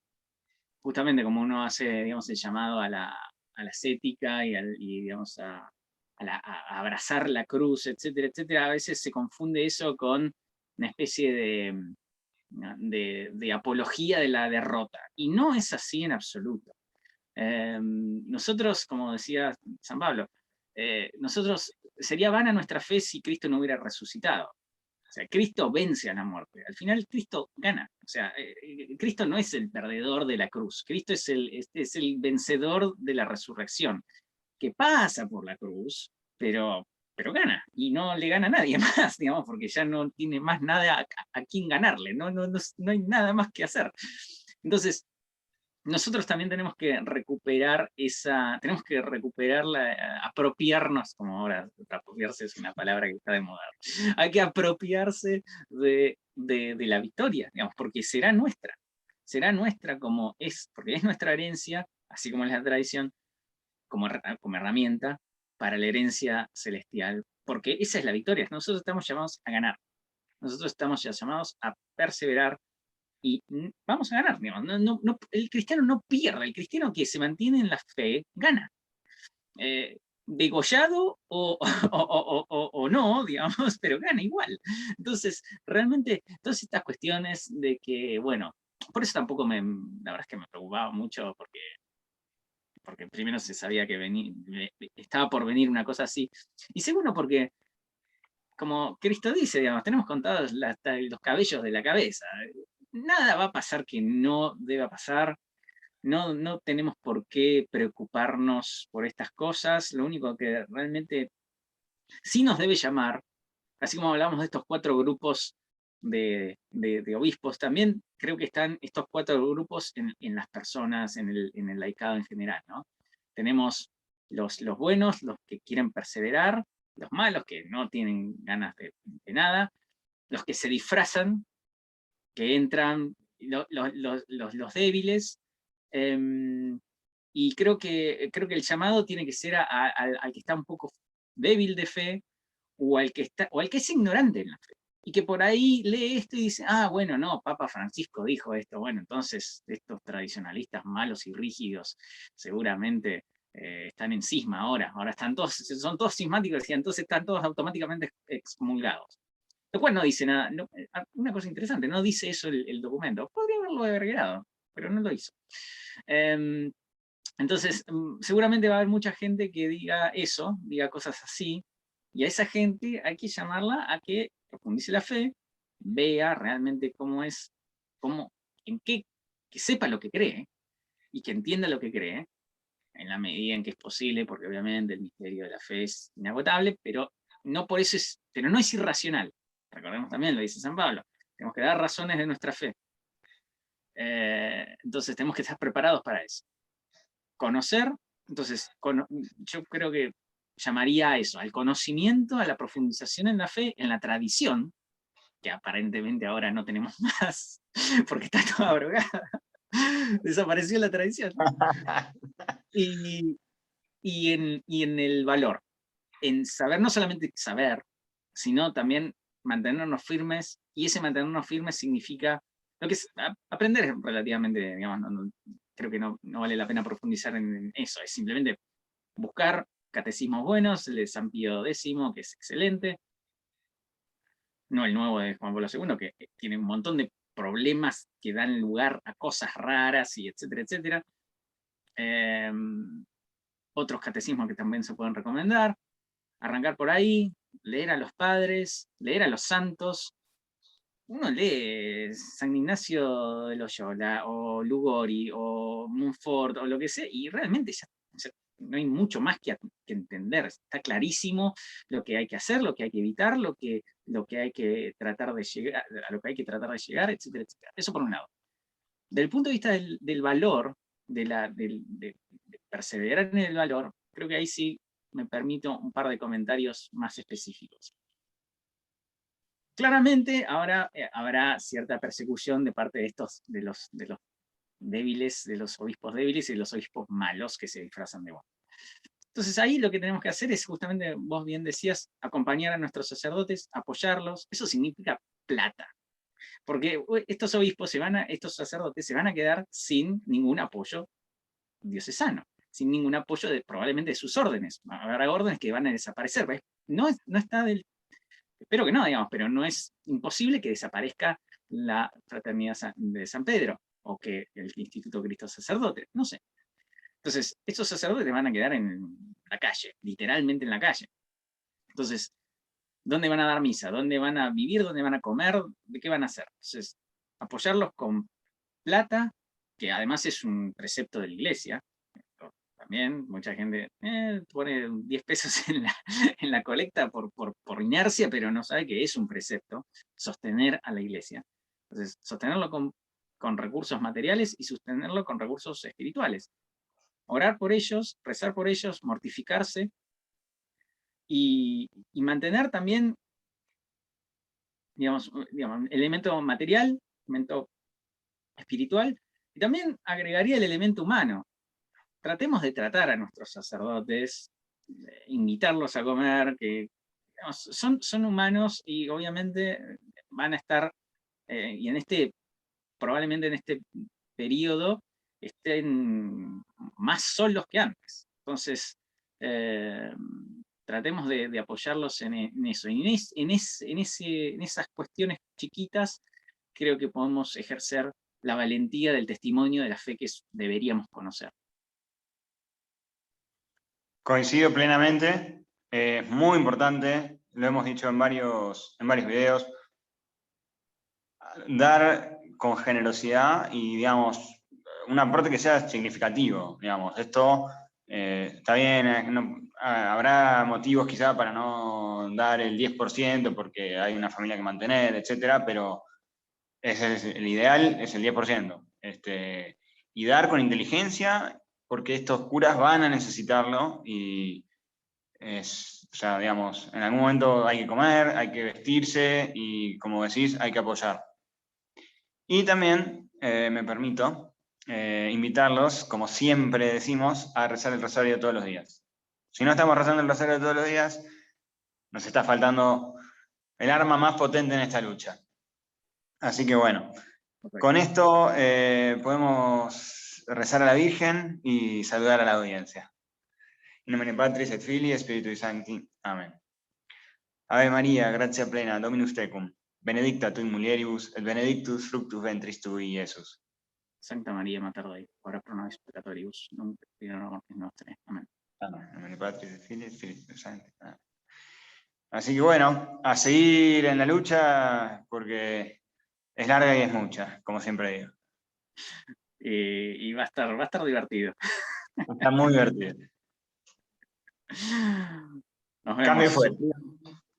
justamente como uno hace, digamos, el llamado a la ascética y digamos, a abrazar la cruz, etcétera, etcétera, a veces se confunde eso con una especie de apología de la derrota. Y no es así en absoluto. Nosotros, como decía San Pablo, nosotros sería vana nuestra fe si Cristo no hubiera resucitado. O sea, Cristo vence a la muerte. Al final Cristo gana. O sea, Cristo no es el perdedor de la cruz. Cristo es el vencedor de la resurrección, que pasa por la cruz, pero gana. Y no le gana a nadie más, digamos, porque ya no tiene más nada a quien ganarle. No hay nada más que hacer. Entonces, nosotros también tenemos que recuperar apropiarnos, como ahora apropiarse es una palabra que está de moda, hay que apropiarse de la victoria, digamos, porque será nuestra porque es nuestra herencia, así como es la tradición, como herramienta para la herencia celestial, porque esa es la victoria, nosotros estamos llamados a ganar, nosotros estamos ya llamados a perseverar, y vamos a ganar, digamos. El cristiano no pierde, el cristiano que se mantiene en la fe, gana. Degollado o no, digamos, pero gana igual. Entonces, realmente, todas estas cuestiones de que, bueno, por eso tampoco la verdad es que me preocupaba mucho, porque primero se sabía que estaba por venir una cosa así, y segundo porque, como Cristo dice, digamos, tenemos contados hasta los cabellos de la cabeza. Nada va a pasar que no deba pasar, no tenemos por qué preocuparnos por estas cosas, lo único que realmente sí nos debe llamar, así como hablamos de estos 4 grupos de obispos, también creo que están estos 4 grupos en las personas, en el laicado en general, ¿no? Tenemos los buenos, los que quieren perseverar, los malos, que no tienen ganas de nada, los que se disfrazan, que entran los débiles, y creo que el llamado tiene que ser al que está un poco débil de fe, o al que es ignorante en la fe, y que por ahí lee esto y dice, ah, bueno, no, Papa Francisco dijo esto, bueno, entonces estos tradicionalistas malos y rígidos seguramente están en cisma ahora son todos cismáticos y entonces están todos automáticamente excomulgados. Lo cual no dice nada, una cosa interesante, no dice eso el documento. Podría haberlo agregado, pero no lo hizo. Entonces, seguramente va a haber mucha gente que diga eso, diga cosas así, y a esa gente hay que llamarla a que profundice la fe, vea realmente cómo es, que sepa lo que cree, y que entienda lo que cree, en la medida en que es posible, porque obviamente el misterio de la fe es inagotable, pero no por eso pero no es irracional. Recordemos también, lo dice San Pablo, tenemos que dar razones de nuestra fe. Entonces tenemos que estar preparados para eso. Conocer, entonces, yo creo que llamaría a eso, al conocimiento, a la profundización en la fe, en la tradición, que aparentemente ahora no tenemos más, porque está toda abrogada. Desapareció la tradición. Y en el valor, en saber, no solamente saber, sino también mantenernos firmes, y ese mantenernos firmes significa, lo que es, aprender es relativamente, digamos, creo que no vale la pena profundizar en eso, es simplemente buscar catecismos buenos, el de San Pío X, que es excelente, no el nuevo de Juan Pablo II, que tiene un montón de problemas que dan lugar a cosas raras, y etcétera, etcétera. Otros catecismos que también se pueden recomendar, arrancar por ahí, leer a los padres, leer a los santos. Uno lee San Ignacio de Loyola, o Lugori, o Montfort, o lo que sea, y realmente ya no hay mucho más que entender. Está clarísimo lo que hay que hacer, lo que hay que evitar, lo que hay que tratar de llegar, a lo que hay que tratar de llegar, etcétera, etcétera. Eso por un lado. Del punto de vista del valor, de perseverar en el valor, creo que ahí sí me permito un par de comentarios más específicos. Claramente ahora habrá cierta persecución de parte de los débiles, de los obispos débiles y de los obispos malos que se disfrazan de buenos. Entonces ahí lo que tenemos que hacer es justamente, vos bien decías, acompañar a nuestros sacerdotes, apoyarlos. Eso significa plata. Porque estos obispos estos sacerdotes se van a quedar sin ningún apoyo diocesano, sin ningún apoyo probablemente de sus órdenes. Habrá órdenes que van a desaparecer. ¿Ves? No está espero que no, digamos, pero no es imposible que desaparezca la Fraternidad de San Pedro, o que el Instituto Cristo Sacerdote, no sé. Entonces, estos sacerdotes van a quedar en la calle, literalmente en la calle. Entonces, ¿dónde van a dar misa? ¿Dónde van a vivir? ¿Dónde van a comer? ¿De qué van a hacer? Entonces, apoyarlos con plata, que además es un precepto de la Iglesia. También mucha gente pone 10 pesos en la colecta por inercia, pero no sabe que es un precepto sostener a la Iglesia. Entonces, sostenerlo con recursos materiales y sostenerlo con recursos espirituales. Orar por ellos, rezar por ellos, mortificarse y mantener también, digamos, elemento material, elemento espiritual, y también agregaría el elemento humano. Tratemos de tratar a nuestros sacerdotes, invitarlos a comer, que digamos, son humanos y obviamente van a estar, y probablemente en este periodo, estén más solos que antes. Entonces, tratemos de apoyarlos en eso. Y en esas cuestiones chiquitas, creo que podemos ejercer la valentía del testimonio de la fe que deberíamos conocer. Coincido plenamente, es muy importante, lo hemos dicho en varios videos, dar con generosidad y, digamos, un aporte que sea significativo, digamos. Esto está bien, habrá motivos quizá para no dar el 10% porque hay una familia que mantener, etcétera, pero el ideal es el 10%. Y dar con inteligencia, porque estos curas van a necesitarlo y o sea, digamos, en algún momento hay que comer, hay que vestirse y, como decís, hay que apoyar. Y también me permito invitarlos, como siempre decimos, a rezar el rosario todos los días. Si no estamos rezando el rosario todos los días, nos está faltando el arma más potente en esta lucha. Así que bueno, con esto podemos rezar a la Virgen y saludar a la audiencia. In nomine Patris et Filii et Spiritui Sancti. Amén. Ave María, gratia plena, Dominus tecum, benedicta tu in mulieribus, et benedictus fructus ventris tui, Iesus. Santa María, Mater Dei, ora pro nobis peccatoribus, nunc et in hora mortis nostre. Amén. In nomine Patris et Filii et Spiritus Sancti. Así que bueno, a seguir en la lucha, porque es larga y es mucha, como siempre digo. Y va a estar divertido. Está muy divertido. Nos vemos. Cambio fuerte.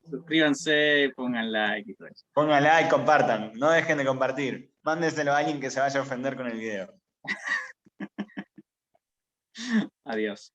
Suscríbanse, pongan like y todo eso. Pongan like, compartan, no dejen de compartir. Mándeselo a alguien que se vaya a ofender con el video. Adiós.